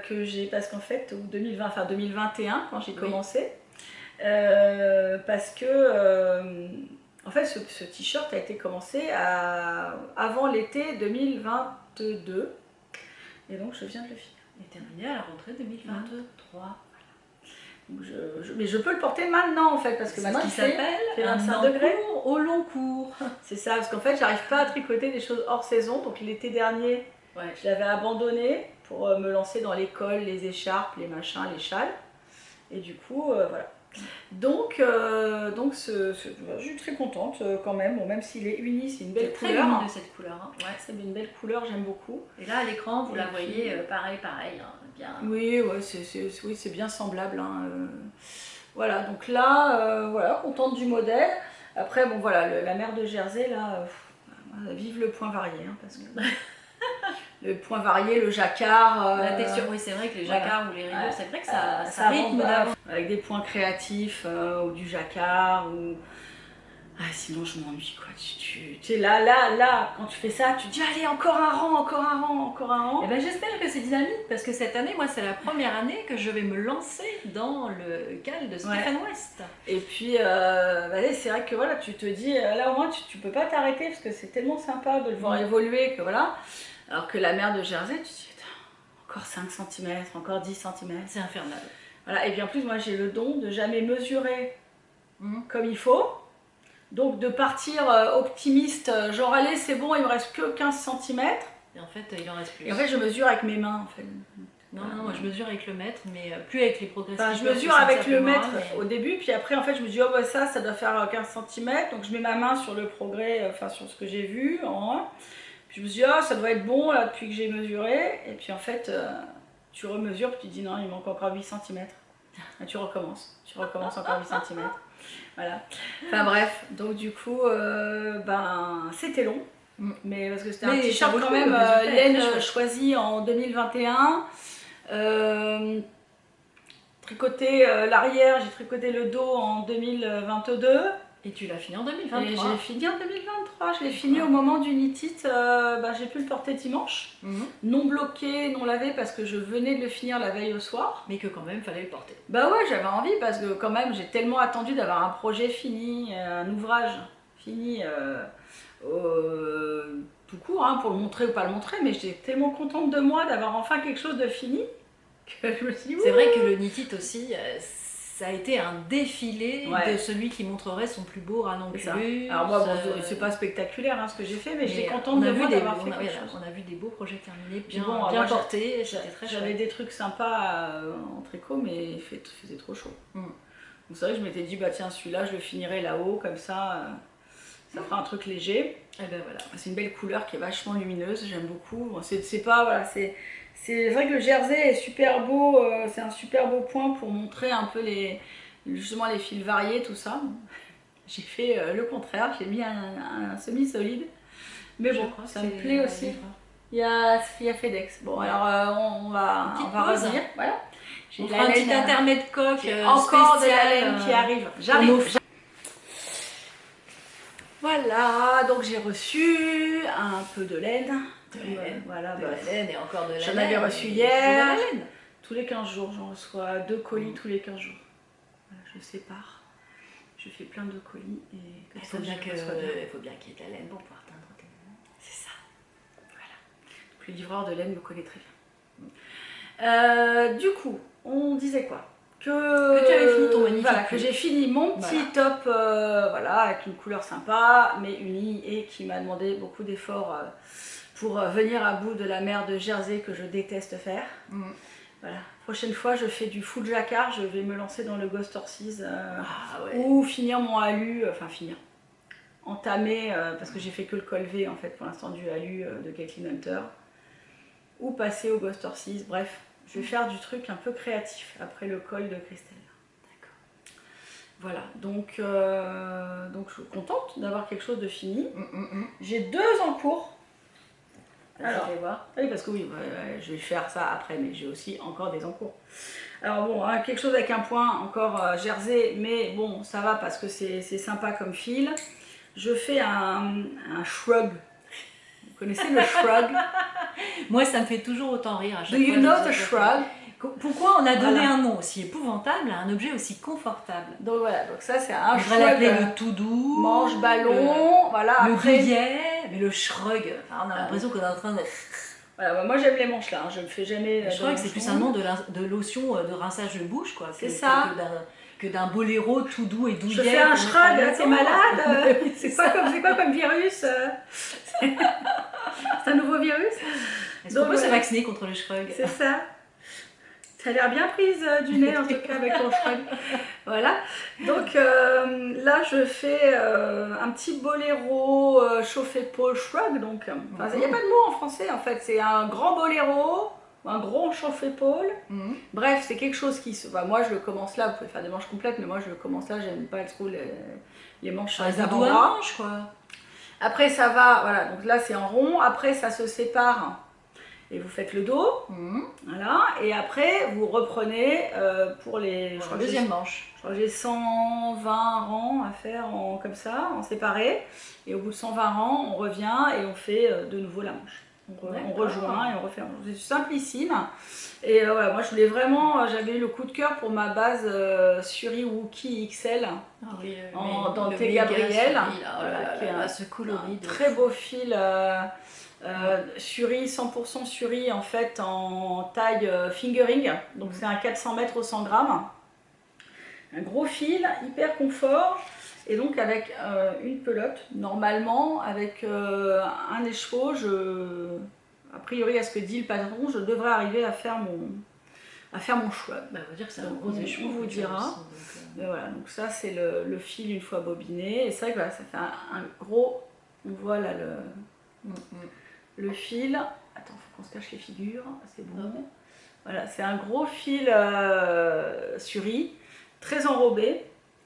Que j'ai, parce qu'en fait, 2021 quand j'ai commencé, parce que en fait ce t-shirt a été commencé avant l'été 2022 et donc je viens de le finir. Il est terminé à la rentrée 2023. Mais je peux le porter maintenant en fait parce que maintenant il s'appelle 25 degrés au long cours. C'est ça, parce qu'en fait j'arrive pas à tricoter des choses hors saison, donc l'été dernier je l'avais abandonné pour me lancer dans les cols, les écharpes, les machins, les châles. Et du coup, voilà. Donc je suis très contente quand même. Bon, même s'il est uni, c'est une belle couleur. De cette couleur. C'est une belle couleur, j'aime beaucoup. Et là, à l'écran, vous la voyez pareil. Bien... Oui, c'est bien semblable. Voilà, donc là, contente du modèle. Après, bon voilà, la mer de Jersey, là, vive le point varié. Parce que... Le point varié, le jacquard. La texture, oui, c'est vrai que les jacquards ou les rayures, c'est vrai que ça rythme d'avant. Avec des points créatifs ou du jacquard. Sinon, je m'ennuie quoi. Tu sais, là, quand tu fais ça, tu te dis allez, encore un rang. Et j'espère que c'est dynamique parce que cette année, moi, c'est la première année que je vais me lancer dans le cal de Stephen West. Et puis, c'est vrai que voilà, tu te dis là au moins, tu peux pas t'arrêter parce que c'est tellement sympa de le voir évoluer que voilà. Alors que la mer de Jersey, tu te dis, encore 5 cm, encore 10 cm. C'est infernal. Voilà, et puis en plus, moi j'ai le don de jamais mesurer comme il faut. Donc de partir optimiste, genre allez, c'est bon, il me reste que 15 cm. Et en fait, il en reste plus. Et en fait, je mesure avec mes mains, en fait. Non, moi je mesure avec le mètre, mais plus avec les progressifs. Enfin, je mesure avec le mètre au début, puis après, en fait, je me dis, oh bah ça doit faire 15 cm. Donc je mets ma main sur le progrès, enfin sur ce que j'ai vu en 1. Puis je me dis, oh ça doit être bon là depuis que j'ai mesuré. Et puis en fait, tu remesures, puis tu dis, non, il manque encore 8 cm. Et tu recommences encore 8 cm. Voilà. Enfin bref, donc du coup, c'était long. Mais parce que c'était un t-shirt quand même, laine choisi en 2021. Tricoté l'arrière, j'ai tricoté le dos en 2022. Et tu l'as fini en 2023. Et j'ai fini en 2023, je l'ai fini au moment du knit-it, j'ai pu le porter dimanche. Non bloqué, non lavé parce que je venais de le finir la veille au soir. Mais que quand même fallait le porter. Bah ouais, j'avais envie parce que quand même j'ai tellement attendu d'avoir un projet fini, un ouvrage fini tout court, pour le montrer ou pas le montrer, mais j'étais tellement contente de moi d'avoir enfin quelque chose de fini que je me suis dit... C'est vrai que le knit-it aussi... ça a été un défilé de celui qui montrerait son plus beau ranonculus. Alors moi, c'est pas spectaculaire ce que j'ai fait, mais j'étais contente de moi d'avoir fait quelque chose. On a vu des beaux projets terminés, bien portés, c'était très chouette. J'avais des trucs sympas en tricot, mais il faisait trop chaud. Donc c'est vrai que je m'étais dit, bah tiens, celui-là, je le finirai là-haut, comme ça, ça fera un truc léger. Et ben voilà, c'est une belle couleur qui est vachement lumineuse, j'aime beaucoup. Bon, c'est pas, voilà, c'est vrai que le jersey est super beau, c'est un super beau point pour montrer un peu justement les fils variés, tout ça. J'ai fait le contraire, j'ai mis un semi-solide. Mais bon, ça me plaît aussi. Il y a FedEx. Bon, alors on va revenir. Voilà. On fera un petit intermède coque. Encore de la laine qui arrive. J'arrive. Voilà, donc j'ai reçu un peu de laine. Voilà, de la laine et encore de la laine. J'en avais reçu hier. Tous les 15 jours, j'en reçois 2 colis tous les 15 jours. Voilà, je sépare. Je fais plein de colis. Et il faut bien qu'il y ait de la laine pour pouvoir teindre tes mains. C'est ça. Voilà. Donc, le livreur de laine me connaît très bien. Du coup, on disait quoi? Que tu avais fini ton magnifique voilà, que j'ai fini mon petit top avec une couleur sympa mais unie et qui m'a demandé beaucoup d'efforts pour venir à bout de la mer de jersey que je déteste faire. Voilà. Prochaine fois je fais du full jacquard, je vais me lancer dans le Ghost Horses ou finir mon alu, entamer parce que j'ai fait que le col V en fait pour l'instant du alu de Caitlin Hunter, ou passer au Ghost Horses, bref. Je vais faire du truc un peu créatif après le col de Christelle. D'accord. Voilà, donc je suis contente d'avoir quelque chose de fini. J'ai 2 en cours. Alors, voir. Oui, parce que oui, je vais faire ça après, mais j'ai aussi encore des en cours. Alors bon, quelque chose avec un point, encore jersey, mais bon, ça va parce que c'est sympa comme fil. Je fais un shrug. Vous connaissez le shrug? Moi, ça me fait toujours autant rire à chaque fois. Do you know the shrug? Pourquoi on a donné un nom aussi épouvantable à un objet aussi confortable? Donc voilà, donc ça c'est un shrug. On va l'appeler le tout doux, manche ballon, voilà. Le douillet, mais le shrug, on a l'impression qu'on est en train de... Voilà, moi j'aime les manches là, je ne fais jamais... Le shrug c'est plus un nom de lotion de rinçage de bouche quoi. C'est ça. Que d'un boléro tout doux et douillet. Je fais un shrug, t'es malade? C'est quoi comme virus? C'est un nouveau virus? Est-ce qu'on peut se vacciner contre le shrug? C'est ça. Ça a l'air bien prise du nez en tout cas avec ton shrug. Voilà. Donc là je fais un petit boléro chauffe-épaule shrug. Donc il n'y a pas de mot en français en fait. C'est un grand boléro, un gros chauffe-épaule. Bref, c'est quelque chose qui se... moi je le commence là, vous pouvez faire des manches complètes, mais moi je le commence là, j'aime pas trop les manches les avant-bras. Quoi. Après ça va, voilà, donc là c'est en rond, après ça se sépare et vous faites le dos, voilà, et après vous reprenez pour les... la deuxième manche. Je crois que j'ai 120 rangs à faire comme ça, en séparé, et au bout de 120 rangs, on revient et on fait de nouveau la manche. On rejoint et on refait. C'est simplissime. Et voilà, moi je voulais vraiment, j'avais eu le coup de cœur pour ma base Suri Wookie XL dans T. Gabriel, ce coloris. Très beau fil Suri, 100% Suri en fait en taille fingering, donc c'est un 400 mètres au 100 grammes. Un gros fil, hyper confort, et donc avec une pelote, normalement avec un écheveau, a priori à ce que dit le patron, je devrais arriver à faire mon choix. Bah, on va dire que c'est un gros écheveau, on vous dira. Aussi, donc, voilà, donc ça c'est le fil une fois bobiné, et c'est vrai que voilà, ça fait un gros, on voit là le fil. Attends, faut qu'on se cache les figures, c'est bon. Voilà, c'est un gros fil Suri, très enrobé.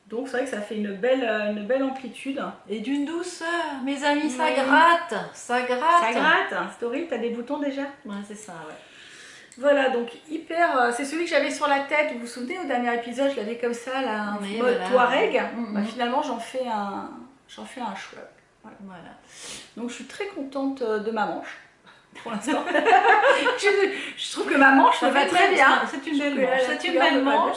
Donc c'est vrai que ça fait une belle amplitude. Et d'une douceur, mes amis, ça gratte. Ça gratte. Ça gratte. Story, t'as des boutons déjà? Ouais, c'est ça, ouais. Voilà, donc hyper. C'est celui que j'avais sur la tête. Vous vous souvenez, au dernier épisode, je l'avais comme ça, là, en mode Touareg. Bah, finalement, j'en fais un chouette. Voilà. Donc je suis très contente de ma manche. Pour l'instant. je trouve que ma manche me va très bien. C'est une belle manche. C'est une belle manche.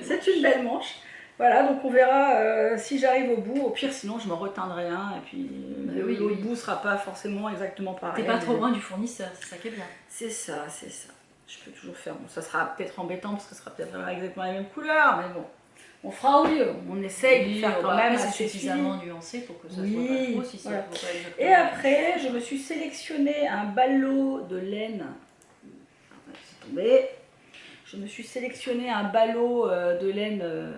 C'est une belle manche. Voilà, donc on verra si j'arrive au bout. Au pire, sinon je me reteindrai un et puis l'autre bout sera pas forcément exactement pareil. T'es pas trop loin du fournisseur, c'est ça qui est bien. C'est ça, c'est ça. Je peux toujours faire. Bon, ça sera peut-être embêtant parce que ce sera peut-être exactement la même couleur, mais bon. On fera au mieux, on essaye de faire quand même assez suffisamment nuancé pour que ça soit pas trop si ça voilà. Et après, je me suis sélectionné un ballot de laine. C'est tombé. Je me suis sélectionné un ballot de laine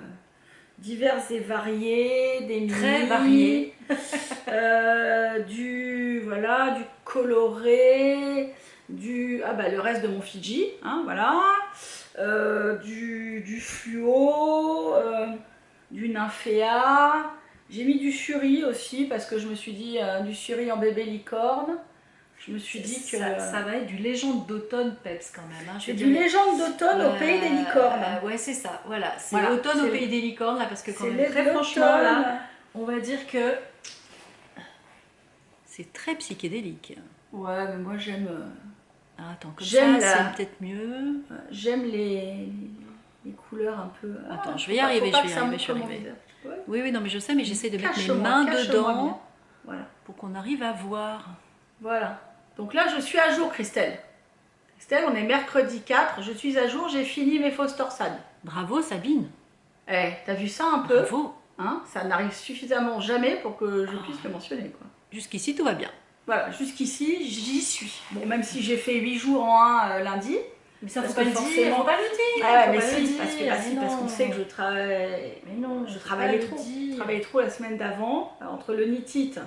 divers et variés, des très variés, du coloré, le reste de mon Fidji, hein, voilà. Du fluo, du nymphéa. J'ai mis du suri aussi parce que je me suis dit du suri en bébé licorne. Je me suis dit que ça va être du légende d'automne peps quand même. Hein. C'est du légende d'automne au pays des licornes. Ouais, c'est ça. Voilà, c'est automne au pays des licornes là parce que quand même très franchement là, on va dire que c'est très psychédélique. Ouais, mais moi j'aime. Attends, comme ça, c'est peut-être mieux. J'aime les couleurs un peu. Attends, je vais y arriver, je suis arrivée. Oui, non, mais je sais, mais j'essaie de mettre mes mains dedans pour qu'on arrive à voir. Voilà. Donc là, je suis à jour, Christelle. Christelle, on est mercredi 4, je suis à jour, j'ai fini mes fausses torsades. Bravo, Sabine. T'as vu ça un peu? Bravo. Hein, ça n'arrive suffisamment jamais pour que je puisse le mentionner, quoi. Jusqu'ici, tout va bien. Voilà, jusqu'ici, j'y suis. Bon, même si j'ai fait 8 jours en un lundi. Mais ça, faut pas le dire, faut pas le dire. Mais si, parce qu'on sait que je travaille. Mais non, je travaillais trop. Je travaillais trop la semaine d'avant, entre le nitite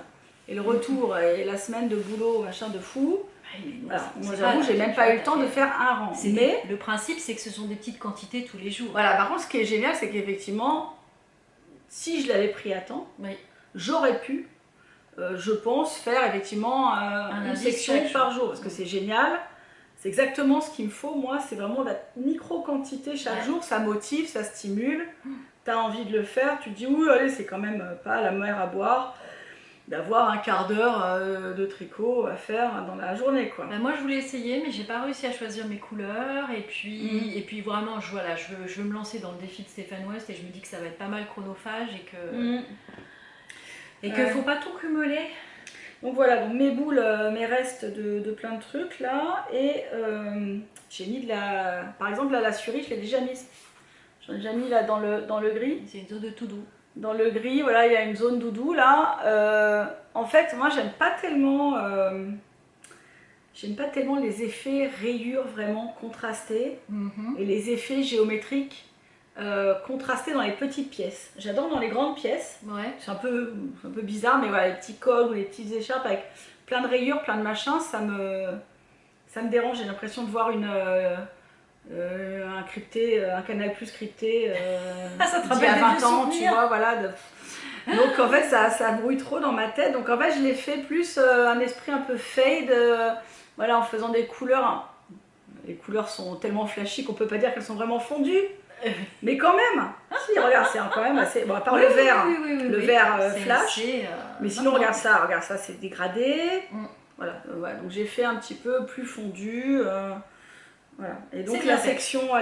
et le retour et la semaine de boulot, machin de fou. Moi, j'avoue, j'ai même pas eu le temps de faire un rang. Mais le principe, c'est que ce sont des petites quantités tous les jours. Voilà, par contre, ce qui est génial, c'est qu'effectivement, si je l'avais pris à temps, j'aurais pu. Je pense faire effectivement une section par jour parce que c'est génial, c'est exactement ce qu'il me faut. Moi, c'est vraiment la micro-quantité chaque jour, ça motive, ça stimule, tu as envie de le faire, tu te dis oui, allez, c'est quand même pas la mer à boire d'avoir un quart d'heure de tricot à faire dans la journée, quoi. Moi, je voulais essayer, mais j'ai pas réussi à choisir mes couleurs et puis vraiment, je veux me lancer dans le défi de Stéphane West et je me dis que ça va être pas mal chronophage et que qu'il ne faut pas tout cumuler. Donc voilà, donc mes boules, mes restes de plein de trucs là. Et j'ai mis de la. Par exemple, là, la Suri, je l'ai déjà mise. J'en ai déjà mis là dans le gris. C'est une zone de tout doux. Dans le gris, voilà, il y a une zone doudou là. En fait, moi, j'aime pas tellement les effets rayures vraiment contrastés et les effets géométriques. Contrasté dans les petites pièces. J'adore dans les grandes pièces. C'est un peu bizarre, mais voilà, les petits cols ou les petites écharpes avec plein de rayures, plein de machins, ça me dérange. J'ai l'impression de voir un canal plus crypté ça te rappelle 20 ans, tu vois, voilà. Donc en fait, ça brouille trop dans ma tête. Donc en fait, je l'ai fait plus un esprit un peu fade, voilà, en faisant des couleurs. Les couleurs sont tellement flashy qu'on peut pas dire qu'elles sont vraiment fondues. Mais quand même, si, regarde, c'est quand même assez. Bon, à part le vert, le vert flash. Mais sinon, regarde ça, c'est dégradé. Voilà, donc j'ai fait un petit peu plus fondu. Voilà. Et donc la section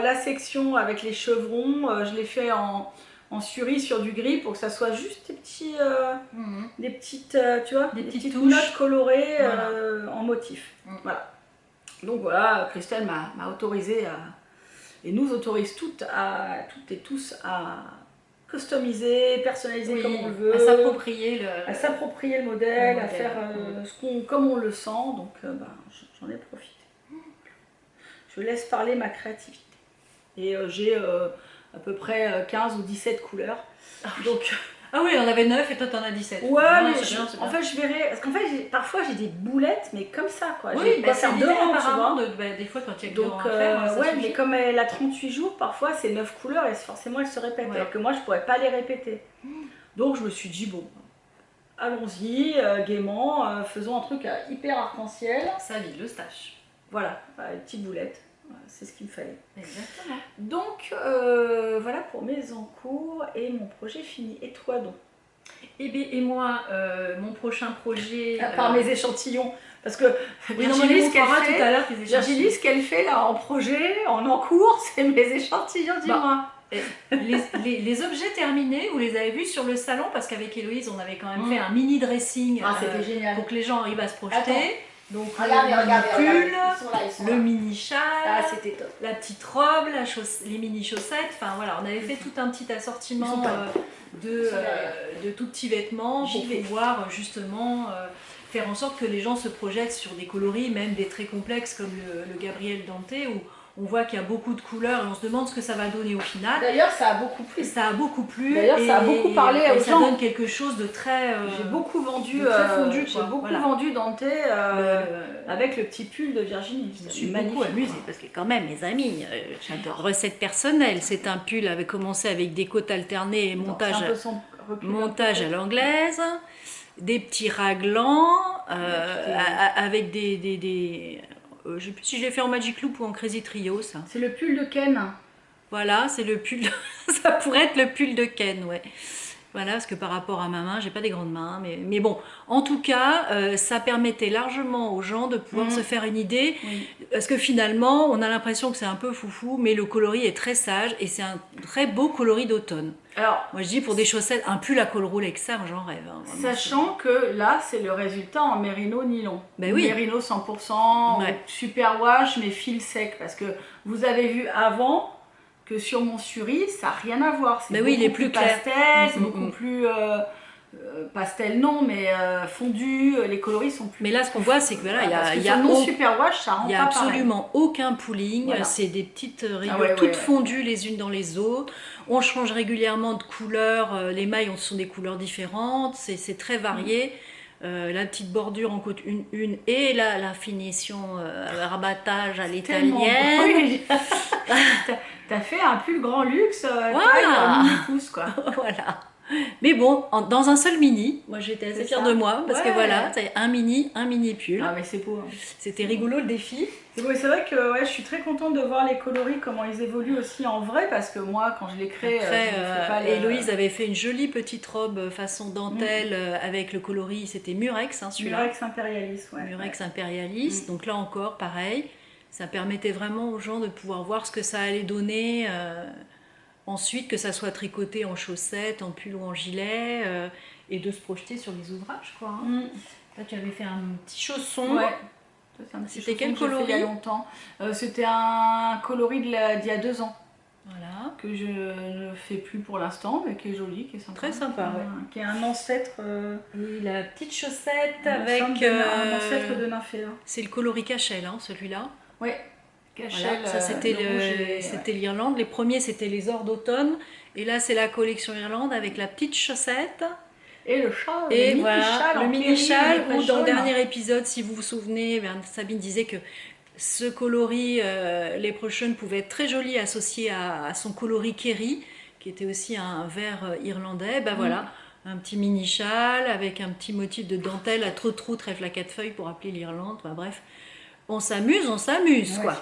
avec les chevrons, je l'ai fait en en surie sur du gris pour que ça soit juste des petites, tu vois, des petites notes colorées en motif. Voilà. Donc voilà, Christelle m'a autorisé et nous autorise toutes et tous à customiser, personnaliser comme on le veut, à s'approprier le modèle, à faire comme on le sent. Donc j'en ai profité. Je laisse parler ma créativité. Et j'ai à peu près 15 ou 17 couleurs. Donc, ah oui, on avait 9 et toi t'en as 17. Ouais, mais en fait je verrai. Parce qu'en fait, parfois j'ai des boulettes, mais comme ça quoi. Oui, bah, c'est deux rangs apparemment. Des fois quand il y a que deux rangs à faire. Ouais, mais comme elle a 38 jours, parfois c'est 9 couleurs et forcément elles se répètent. Alors que moi je pourrais pas les répéter. Donc je me suis dit, bon, allons-y, gaiement, faisons un truc hyper arc-en-ciel. Ça vide le stache. Voilà, les petites boulettes. C'est ce qu'il me fallait. Exactement. Donc voilà pour mes encours et mon projet fini. Et toi donc? Et moi, mon prochain projet... À part mes échantillons. Parce que Virginie, ce qu'elle fait là en projet, en encours, c'est mes échantillons, dis-moi. Les objets terminés, vous les avez vus sur le salon, parce qu'avec Héloïse, on avait quand même fait un mini dressing c'était génial. Pour que les gens arrivent à se projeter. Attends. Donc regardez, le pull, le mini châle, c'était top. La petite robe, les mini chaussettes, enfin voilà, on avait fait tout un petit assortiment de tout petits vêtements pour pouvoir justement faire en sorte que les gens se projettent sur des coloris, même des très complexes comme le Gabriel Dante, où on voit qu'il y a beaucoup de couleurs et on se demande ce que ça va donner au final. D'ailleurs, ça a beaucoup plu. Ça a beaucoup plu. D'ailleurs, ça a beaucoup parlé aux gens. Ça donne quelque chose de très... j'ai beaucoup vendu, vendu Dante avec le petit pull de Virginie. Je me suis beaucoup amusée parce que quand même, mes amis, j'adore. Recette personnelle, c'est un pull avait commencé avec des côtes alternées et montage à l'anglaise, des petits raglans avec des je sais plus si je l'ai fait en Magic Loop ou en Crazy Trio, ça. C'est le pull de Ken. Voilà, c'est le pull. Ça pourrait être le pull de Ken, ouais. Voilà, parce que par rapport à ma main, j'ai pas des grandes mains, mais bon, en tout cas, ça permettait largement aux gens de pouvoir se faire une idée, parce que finalement, on a l'impression que c'est un peu foufou, mais le coloris est très sage et c'est un très beau coloris d'automne. Alors, moi je dis pour des chaussettes, un pull à col roulé avec ça, j'en rêve. Hein, sachant que là, c'est le résultat en mérino nylon. Ben oui. Mérino 100%, super wash, mais fil sec, parce que vous avez vu avant que sur mon suri, ça n'a rien à voir. C'est beaucoup il est plus pastel, c'est beaucoup plus pastel non, mais fondu, les coloris sont plus... Mais là, ce qu'on voit, c'est que voilà, il y a super wash, ça rend pas pareil. Il n'y a absolument aucun pooling, c'est des petites rayures toutes fondues les unes dans les autres. On change régulièrement de couleur, les mailles sont des couleurs différentes, c'est très varié. La petite bordure en côte une et la finition rabattage à l'italienne. T'as fait un pull grand luxe, taille mini-pouce quoi. Voilà. Mais bon, dans un seul mini, moi j'étais assez fière de moi parce que voilà, c'est un mini pull. Ah mais c'est beau. Hein. C'était rigolo le défi. C'est vrai que je suis très contente de voir les coloris, comment ils évoluent aussi en vrai, parce que moi quand je les crée, Héloïse avait fait une jolie petite robe façon dentelle avec le coloris, c'était Murex celui-là. Murex Imperialis, Murex Imperialis, donc là encore pareil, ça permettait vraiment aux gens de pouvoir voir ce que ça allait donner. Ensuite, que ça soit tricoté en chaussettes, en pull ou en gilet, et de se projeter sur les ouvrages, quoi. Hein. Là, tu avais fait un petit chausson. Ouais. C'était quel coloris? Il y a longtemps. C'était un coloris d'il y a 2 ans. Voilà. Que je ne fais plus pour l'instant, mais qui est joli, qui est sympa. Très sympa, qui est un ancêtre. Et la petite chaussette avec. Un ancêtre de Nymphéa. C'est le coloris cachel, hein, celui-là. Oui. Voilà, ça c'était l'Irlande. Les premiers c'était les ors d'automne et là c'est la collection Irlande avec la petite chaussette et le châle. Et voilà, le mini châle où dans le dernier épisode, si vous vous souvenez, Sabine disait que ce coloris, les prochaines pouvaient être très joli associé à son coloris Kerry, qui était aussi un vert irlandais. Ben voilà, un petit mini châle avec un petit motif de dentelle à trop trèfle à 4 feuilles pour appeler l'Irlande. Ben, bref. On s'amuse, quoi.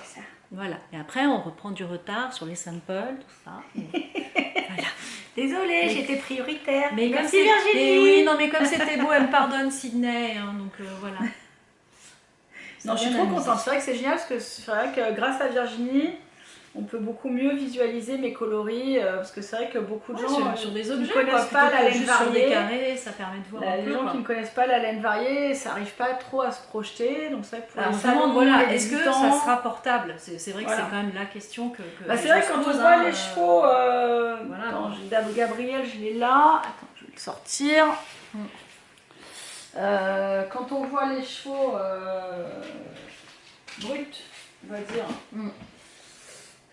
Voilà. Et après, on reprend du retard sur les samples, tout ça. Voilà. Désolée, j'étais prioritaire. Mais merci Virginie. Mais comme c'était beau, elle me pardonne Sydney. Hein, donc voilà. Non, je suis trop contente. C'est vrai que c'est génial parce que c'est vrai que grâce à Virginie, on peut beaucoup mieux visualiser mes coloris parce que c'est vrai que beaucoup de gens sur des qui objets, ne connaissent pas la laine variée, sur des carrés, ça permet de voir les gens qui ne connaissent pas la laine variée, ça n'arrive pas trop à se projeter, donc c'est vrai que pour on se demande, voilà, est-ce que ça sera portable? C'est vrai que c'est quand même la question que c'est vrai que quand on voit les chevaux, Dame Gabriel, je l'ai là, attends, je vais le sortir. Quand on voit les chevaux bruts, on va dire.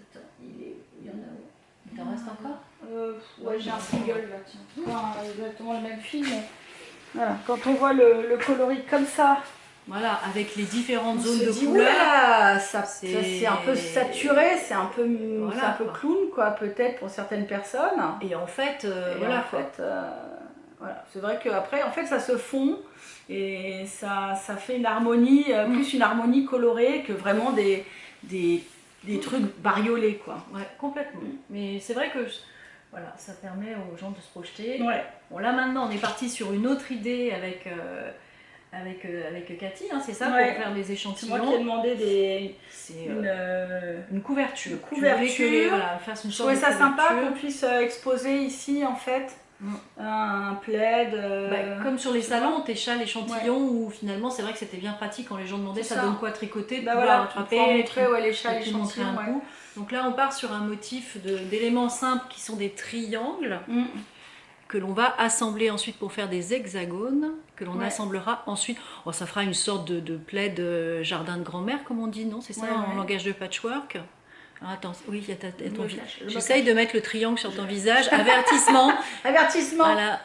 Attends, il y en a où? Il t'en reste encore? Ouais, j'ai un single là, tiens. Pas exactement le même fil, mais voilà. Quand on voit le coloris comme ça, voilà, avec les différentes zones de couleurs, ça c'est un peu saturé, c'est un peu clown quoi, peut-être pour certaines personnes. Et en fait, voilà, c'est vrai qu'après, en fait, ça se fond et ça fait une harmonie, plus une harmonie colorée que vraiment des trucs bariolés, quoi. Ouais, complètement. Mais c'est vrai que voilà, ça permet aux gens de se projeter. Ouais. Bon, là maintenant, on est parti sur une autre idée avec Cathy, hein, c'est ça, pour faire des échantillons. C'est moi qui ai demandé une couverture. Une couverture. Fasse une je sorte de trouvais ça couverture. sympa qu'on puisse exposer ici, en fait. Un plaid. Comme sur les salons, tes châles échantillons où finalement c'est vrai que c'était bien pratique quand les gens demandaient ça donne quoi tricoter, de pouvoir attraper, montrer les châles échantillons. Donc là on part sur un motif d'éléments simples qui sont des triangles que l'on va assembler ensuite pour faire des hexagones que l'on assemblera ensuite. Oh, ça fera une sorte de plaid jardin de grand-mère comme on dit, non? C'est ça en langage de patchwork? Ah, attends, oui, il y a ton visage. J'essaye de mettre le triangle sur ton visage. Avertissement. Avertissement. Voilà.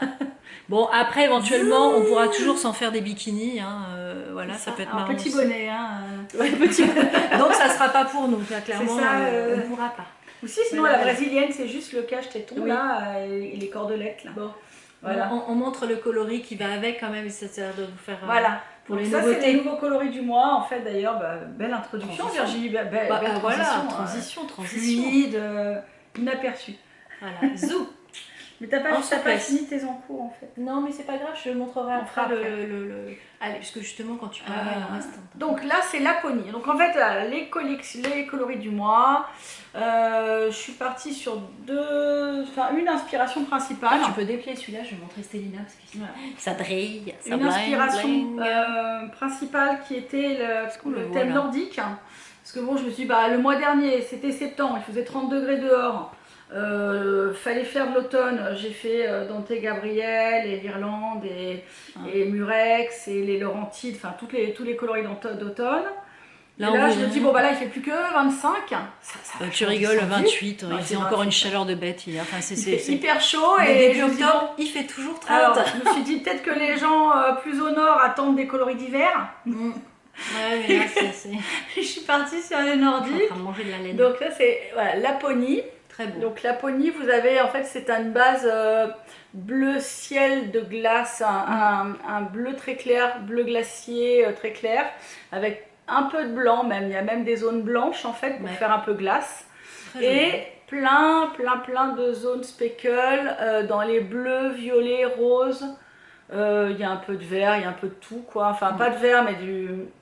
Bon, après, éventuellement, on pourra toujours s'en faire des bikinis. Hein, voilà, ça peut être marrant. Un petit bonnet. Hein. Petit bonnet. Donc, ça ne sera pas pour nous. Là, clairement, on ne pourra pas. Ou sinon, la brésilienne, c'est juste le cache-téton là, et les cordelettes. Là. Bon. Voilà. On montre le coloris qui va avec quand même. Ça sert de vous faire. Voilà. Pour donc les ça, nouveautés. C'est les nouveaux coloris du mois, en fait, d'ailleurs, belle introduction, Virginie, belle transition. Voilà, transition. Fluide, inaperçue. Voilà, zou. Mais t'as pas fini tes encours, en fait. Non, mais c'est pas grave, je montrerai après Allez, puisque justement, quand tu parles, il en reste un. Donc là, c'est Laponie. Donc en fait, les coloris du mois, je suis partie sur une inspiration principale. Tu peux déplier celui-là, je vais montrer Stélina parce que ça brille, ça une inspiration principale qui était le thème nordique. Parce que bon, je me suis dit, le mois dernier, c'était septembre, il faisait 30 degrés dehors. Fallait faire de l'automne, j'ai fait Dante Gabriel et l'Irlande et Murex et les Laurentides, enfin tous les coloris d'automne. Là je me dis, là il fait plus que 25. Tu rigoles, 28, il faisait encore une chaleur de bête hier. Enfin, c'est hyper chaud et début octobre, il fait toujours 30. Alors je me suis dit peut-être que les gens plus au nord attendent des coloris d'hiver. Ouais, mais là je suis partie sur les nordiques. Je suis en train de manger de la laine. Donc là c'est Laponie. Très beau. Donc Laponie, vous avez en fait c'est une base bleu ciel de glace, un bleu très clair, bleu glacier très clair, avec un peu de blanc même. Il y a même des zones blanches en fait pour faire un peu glace. Et plein de zones speckle dans les bleus, violets, roses. Il y a un peu de vert, il y a un peu de tout quoi. Enfin pas de vert mais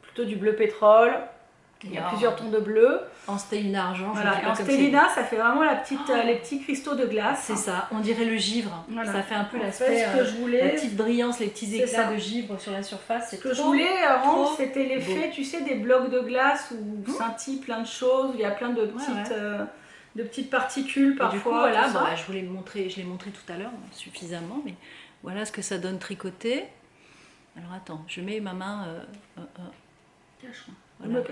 plutôt du bleu pétrole. Il y a plusieurs tons de bleu. En stélina argent. Voilà. En stélina, ça fait vraiment les petits cristaux de glace. C'est ça, on dirait le givre. Voilà. Ça fait un peu l'aspect, la petite brillance, les petits éclats de givre sur la surface. Ce que je voulais rendre, c'était l'effet, tu sais, des blocs de glace où scintillent plein de choses, où il y a plein de petites particules parfois. Et du coup, voilà, je l'ai montré tout à l'heure suffisamment, mais voilà ce que ça donne tricoté. Alors attends, je mets ma main. Cache-moi. Voilà.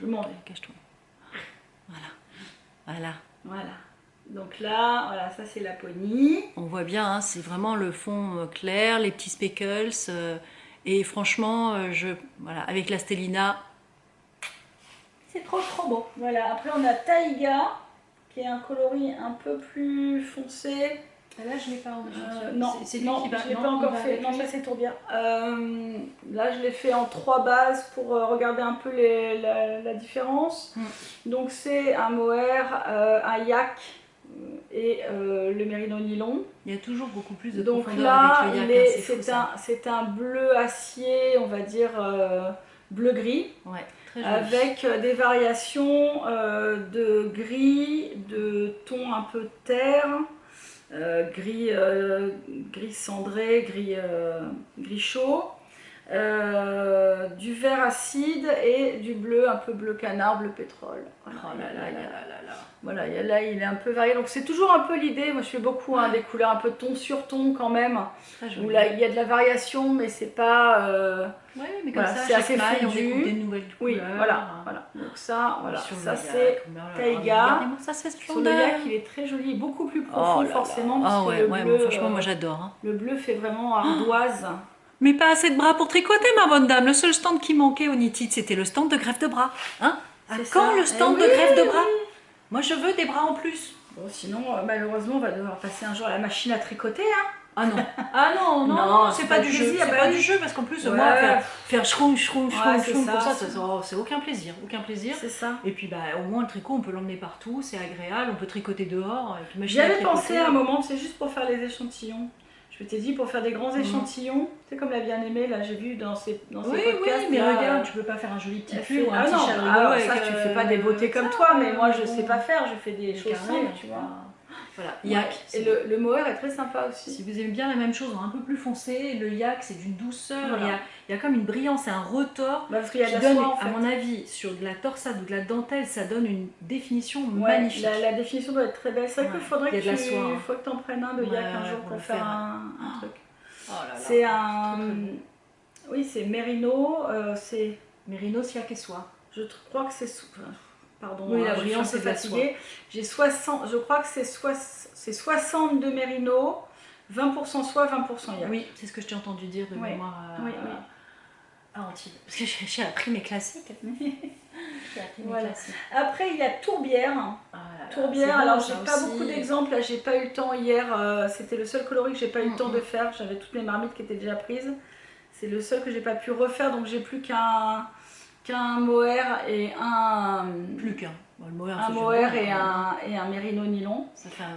Je monte. Cache-toi. Voilà. Donc là, voilà, ça c'est Laponie. On voit bien, hein, c'est vraiment le fond clair, les petits speckles. Et franchement, avec la stélina, c'est trop beau. Voilà. Après on a Taïga, qui est un coloris un peu plus foncé. Là, je ne l'ai pas en non, c'est lui qui va. Je l'ai pas encore fait. Non, mais c'est trop bien. Là, je l'ai fait en 3 bases pour regarder un peu la différence. Donc, c'est un mohair, un yak et le mérino nylon. Il y a toujours beaucoup plus de donc profondeur là, avec le yak. c'est un bleu acier, on va dire bleu-gris. Ouais, très joli. Avec des variations de gris, de tons un peu terre, gris cendré, gris chaud, du vert acide et du bleu, un peu bleu canard, bleu pétrole. Voilà. Oh là là là là là. Voilà, là il est un peu varié, donc c'est toujours un peu l'idée. Moi je fais beaucoup des couleurs un peu ton sur ton quand même, où là il y a de la variation, mais c'est pas. Oui, mais comme voilà, ça, c'est assez maille, on fondu. découpe des nouvelles couleurs. Oui, voilà. Donc ça, voilà, sur ça le c'est taïga. Regardez-moi ça, c'est Sur le yak, il est très joli, beaucoup plus profond forcément, parce parce que le bleu, franchement, moi j'adore. Hein. Le bleu fait vraiment ardoise. Mais pas assez de bras pour tricoter, ma bonne dame. Le seul stand qui manquait au Knitted, c'était le stand de greffe de bras. Hein? À quand le stand de greffe de bras? Moi, je veux des bras en plus. Bon, sinon, malheureusement, on va devoir passer un jour à la machine à tricoter. Hein. Ah non, ah non, c'est pas du jeu. C'est pas du jeu parce qu'en plus, moi, faire shroom, pour ça, c'est aucun plaisir. C'est ça. Et puis, au moins, le tricot, on peut l'emmener partout, c'est agréable, on peut tricoter dehors. J'y avais pensé à un moment, c'est juste pour faire les échantillons. Je t'ai dit pour faire des grands échantillons, c'est comme la bien-aimée, là j'ai vu dans ces podcasts. Oui, mais là, regarde, tu peux pas faire un joli petit pull ou un petit châle rigolo. Alors ça, tu fais pas des beautés comme toi, mais moi je sais pas faire, je fais des choses simples, tu vois. Voilà, yak. Et le mohair est très sympa aussi. Si vous aimez bien la même chose, un peu plus foncé, le yak c'est d'une douceur, il y a comme une brillance et un retors qui donne, soie, en fait. À mon avis, sur de la torsade ou de la dentelle, ça donne une définition magnifique. La définition doit être très belle. C'est vrai qu'il faudrait que tu en prennes un de yak un jour pour faire un truc. Oh là là, c'est un... Oui, c'est Merino. C'est Merino Siak et Soie. Je crois que c'est... Pardon, oui, la brillance est fatiguée. J'ai 60, je crois que c'est 60 de Merino, 20% soie, 20% yak. Oui, c'est ce que je t'ai entendu dire de mémoire à Antibes. Parce que j'ai appris mes classiques. Voilà. Après, il y a Tourbière. Tourbière, alors j'ai pas beaucoup d'exemples, là j'ai pas eu le temps hier, c'était le seul coloris que j'ai pas eu le temps de faire, j'avais toutes mes marmites qui étaient déjà prises. C'est le seul que j'ai pas pu refaire, donc j'ai plus qu'un mohair et un... Plus qu'un. Un mohair et un mérino nylon.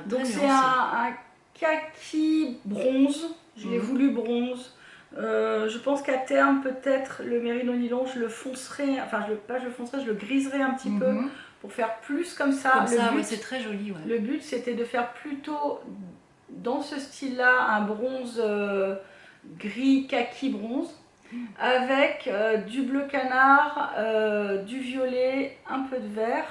Donc c'est un kaki bronze, je l'ai voulu bronze. Je pense qu'à terme, peut-être, le mérino nylon, je le foncerai, enfin, je le griserai un petit peu pour faire plus comme ça. C'est très joli. Le but, c'était de faire plutôt, dans ce style-là, un bronze gris kaki bronze, avec du bleu canard, du violet, un peu de vert.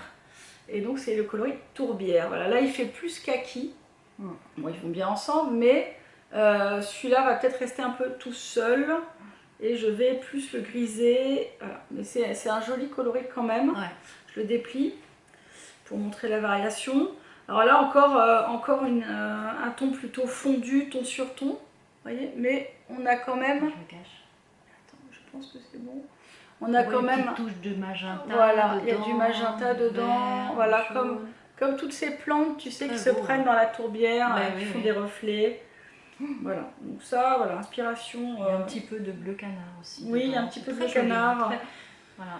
Et donc, c'est le coloris Tourbière. Voilà, là, il fait plus kaki. Bon, ils vont bien ensemble, mais... celui-là va peut-être rester un peu tout seul et je vais plus le griser. Voilà. Mais c'est un joli coloris quand même. Je le déplie pour montrer la variation. Alors là encore un ton plutôt fondu, ton sur ton. Voyez, mais on a quand même... Attends, je pense que c'est bon. On a quand même une touche de magenta. Voilà, il y a du magenta dedans. Vert, voilà, comme toutes ces plantes, tu sais, qui se prennent dans la tourbière, qui font des reflets. Voilà, donc ça, voilà, inspiration. Il y a un petit peu de bleu canard aussi. Oui, il y a un petit peu de bleu canard. Voilà.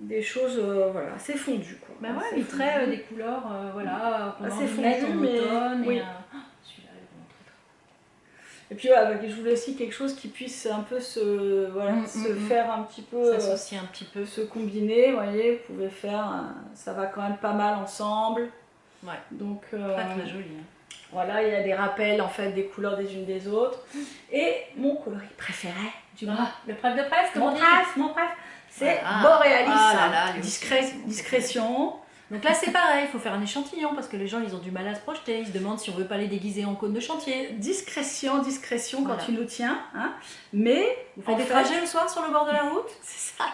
Des choses, voilà, assez fondues quoi. Bah ouais, mais très des couleurs, voilà, qu'on a envie de mettre en automne. Oui. Celui-là est vraiment très très. Et puis voilà, je voulais aussi quelque chose qui puisse un peu se faire un petit peu. S'associer un petit peu. Se combiner, vous voyez, vous pouvez faire, ça va quand même pas mal ensemble. Ouais. Donc. Très très joli. Hein. Voilà, il y a des rappels en fait des couleurs des unes des autres. Et mon coloris préféré du mois. Le prêve de presse, mon prêve, c'est Borealis. Discrétion. Donc là c'est pareil, il faut faire un échantillon parce que les gens ils ont du mal à se projeter, ils se demandent si on veut pas les déguiser en cône de chantier. Discrétion quand tu nous tiens. Hein. Mais vous faites des trajets le soir sur le bord de la route. C'est ça.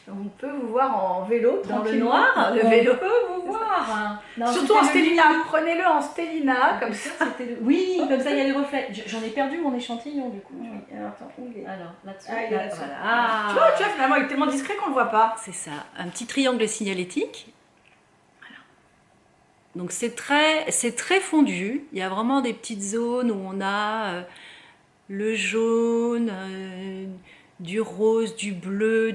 On peut vous voir en vélo, dans le noir. Le vélo. On peut vous voir. Non, surtout en stélina. Prenez-le en stélina, comme ça. Oui, comme ça il y a les reflets. J'en ai perdu mon échantillon du coup. Oui. Alors attends, où il est ? Alors là-dessus. Voilà. Tu vois, finalement il est tellement discret qu'on le voit pas. C'est ça. Un petit triangle signalétique. Voilà. Donc c'est très fondu. Il y a vraiment des petites zones où on a le jaune. Du rose, du bleu,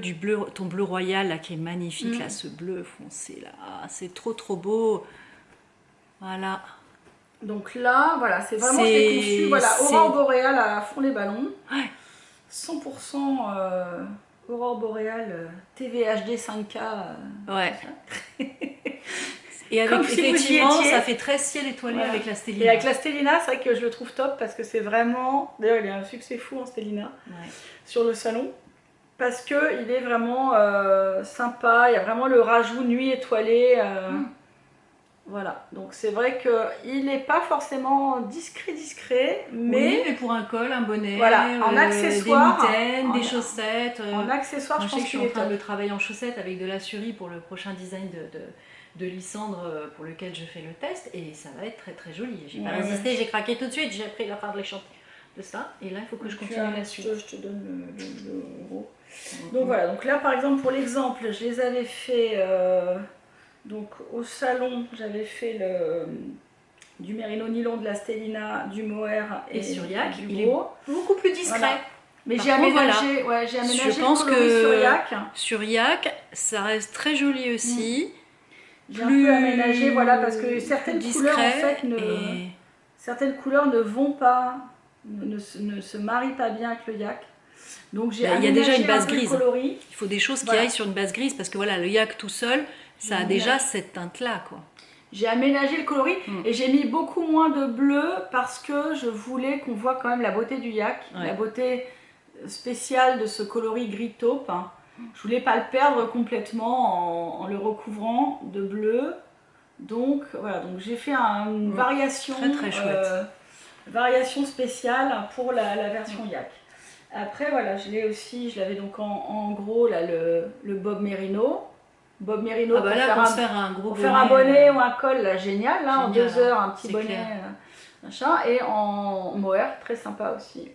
ton bleu royal là qui est magnifique, là, ce bleu foncé là, c'est trop beau. Voilà. Donc là, voilà, c'est vraiment conçu, voilà, aurore boréale à fond les ballons. 100% Aurore boréale TVHD 5K. Ouais. Et avec, effectivement, ça fait très ciel étoilé avec la Stellina. Et avec la Stellina, c'est vrai que je le trouve top parce que c'est vraiment... D'ailleurs, il y a un succès fou en Stellina sur le salon. Parce qu'il est vraiment sympa, il y a vraiment le rajout nuit étoilée. Voilà, donc c'est vrai qu'il n'est pas forcément discret, mais... Oui, mais pour un col, un bonnet, voilà, en accessoire, des mitaines, des chaussettes. En accessoire, je pense que je suis en train de travailler en chaussettes avec de la surie pour le prochain design de Lysandre pour lequel je fais le test. Et ça va être très très joli. J'ai pas résisté, j'ai craqué tout de suite, j'ai pris la part de ça. Et là, il faut que je continue la suite. Je te donne le gros. Donc voilà, donc là par exemple pour l'exemple, je les avais fait... Donc au salon, j'avais fait du mérino nylon, de la Stellina, du mohair et sur Yak. Il est beaucoup plus discret. Voilà. Mais j'ai aménagé, je pense que sur Yak. Sur Yak, ça reste très joli aussi. J'ai un peu aménagé, voilà, parce que certaines couleurs en fait certaines couleurs ne vont pas, ne se marient pas bien avec le Yak. Donc j'ai il y a déjà une base grise. Coloris. Il faut des choses qui aillent sur une base grise parce que voilà, le Yak tout seul, ça a déjà cette teinte-là, quoi. J'ai aménagé le coloris et j'ai mis beaucoup moins de bleu parce que je voulais qu'on voit quand même la beauté du Yak, la beauté spéciale de ce coloris gris taupe. Je voulais pas le perdre complètement en le recouvrant de bleu. Donc voilà, donc j'ai fait une variation, très chouette. Variation spéciale pour la version Yak. Après voilà, je l'avais donc en gros là le Bob Merino. Bob Merino pour faire un gros bonnet, faire un bonnet ou un col là, génial, là, en 2 heures, un petit bonnet machin, et en mohair, très sympa aussi.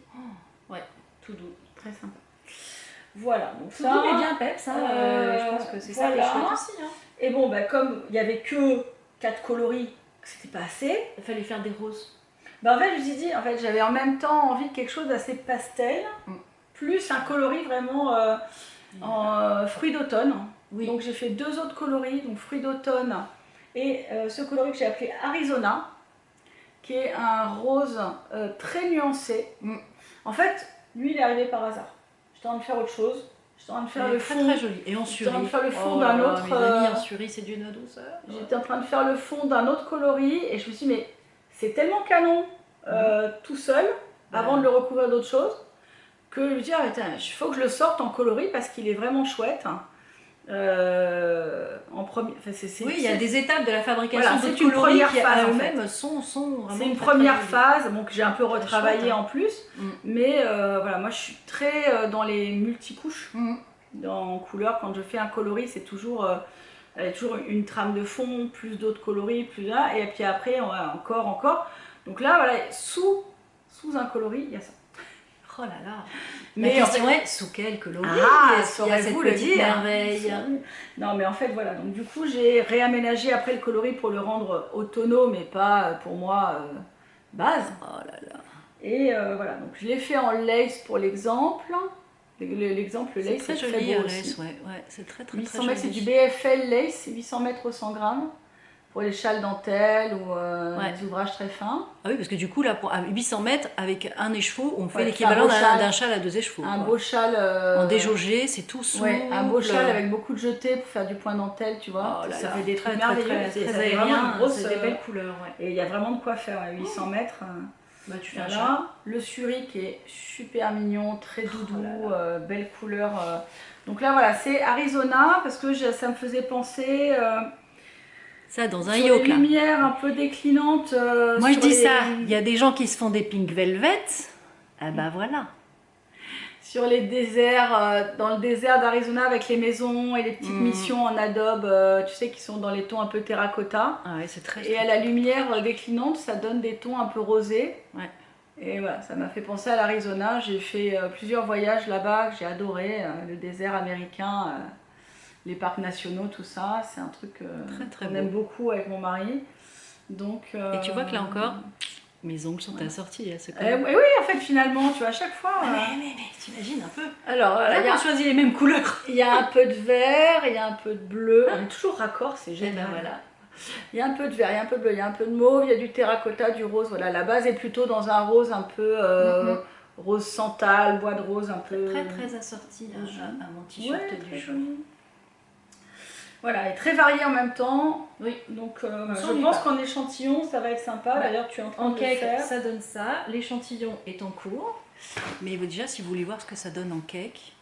Ouais, tout doux, très sympa. Voilà, donc tout doux mais bien peps, je pense que c'est ça qui est chouette aussi. Et bon, comme il n'y avait que 4 coloris, c'était pas assez. Il fallait faire des roses. En fait, je me suis dit, j'avais en même temps envie de quelque chose d'assez pastel, plus un coloris vraiment en fruits d'automne. Oui. Donc j'ai fait 2 autres coloris, donc fruits d'automne et ce coloris que j'ai appelé Arizona, qui est un rose très nuancé. En fait, lui il est arrivé par hasard. J'étais en train de faire autre chose. J'étais en train de faire le fond. Très joli. Et en surie. J'étais en train de faire le fond d'un autre. Mes amis, en surie, c'est d'une douceur. J'étais en train de faire le fond d'un autre coloris et je me suis dit, mais c'est tellement canon tout seul, avant de le recouvrir d'autres choses, que je me dis, il faut que je le sorte en coloris parce qu'il est vraiment chouette. En premier, il y a des étapes de la fabrication de coloris qui à eux-mêmes sont vraiment. C'est une première phase, que j'ai un peu retravaillé en plus, mais voilà, moi je suis très dans les multicouches, en couleur. Quand je fais un coloris, c'est toujours, il y a toujours une trame de fond, plus d'autres coloris, plus là, et puis après encore. Donc là, voilà, sous un coloris, il y a ça. Oh là là. Mais la question est, sous quel coloris saurez-vous le dire merveille. Non mais en fait voilà, donc du coup j'ai réaménagé après le coloris pour le rendre autonome et pas pour moi base. Oh là là. Et voilà, donc je l'ai fait en lace pour l'exemple. L'exemple lace c'est très joli, lace, ouais, c'est très 800 mètres, c'est du BFL lace, 800 mètres au 100 grammes. Pour les châles dentelles ou des ouvrages très fins. Ah oui, parce que du coup, là, à 800 mètres, avec un écheveau, on fait l'équivalent d'un châle à 2 écheveaux. Un beau châle... en déjaugé, c'est tout souple. Un beau châle avec beaucoup de jetés pour faire du point dentelle, tu vois. Oh là ça là, fait des trucs merveilleux. Très aérien, c'est des belles couleurs. Et il y a vraiment de quoi faire, 800 mètres. Tu fais un châle. Le suri qui est super mignon, très doudou, belle couleur. Donc là, voilà, c'est Arizona, parce que ça me faisait penser... Ça, dans un yoke, là. Lumière un peu déclinante. Moi, je dis ça. Il y a des gens qui se font des pink velvet. Ah ben voilà. Sur les déserts, dans le désert d'Arizona avec les maisons et les petites missions en adobe, tu sais, qui sont dans les tons un peu terracotta. Ah ouais, c'est très. Et à la lumière déclinante, ça donne des tons un peu rosés. Ouais. Et voilà, ça m'a fait penser à l'Arizona. J'ai fait plusieurs voyages là-bas que j'ai adoré, le désert américain. Les parcs nationaux, tout ça, c'est un truc qu'on aime beaucoup avec mon mari. Donc, et tu vois que là encore, mes ongles sont assortis à ce côté. Et oui, en fait, finalement, tu vois, à chaque fois... Mais t'imagines un peu. Alors, on a choisi les mêmes couleurs. Il y a un peu de vert, il y a un peu de bleu. On est toujours raccord, c'est génial. Voilà. Il y a un peu de vert, il y a un peu de bleu, il y a un peu de mauve, il y a du terracotta, du rose. Voilà, la base est plutôt dans un rose un peu rose santal, bois de rose un peu... Très assorti là, à mon t-shirt du jour. Voilà, et très varié en même temps. Oui. Donc je pense qu'en échantillon, ça va être sympa. D'ailleurs, tu es en train de cake, le faire. Ça donne ça. L'échantillon est en cours. Mais déjà, si vous voulez voir ce que ça donne en cake,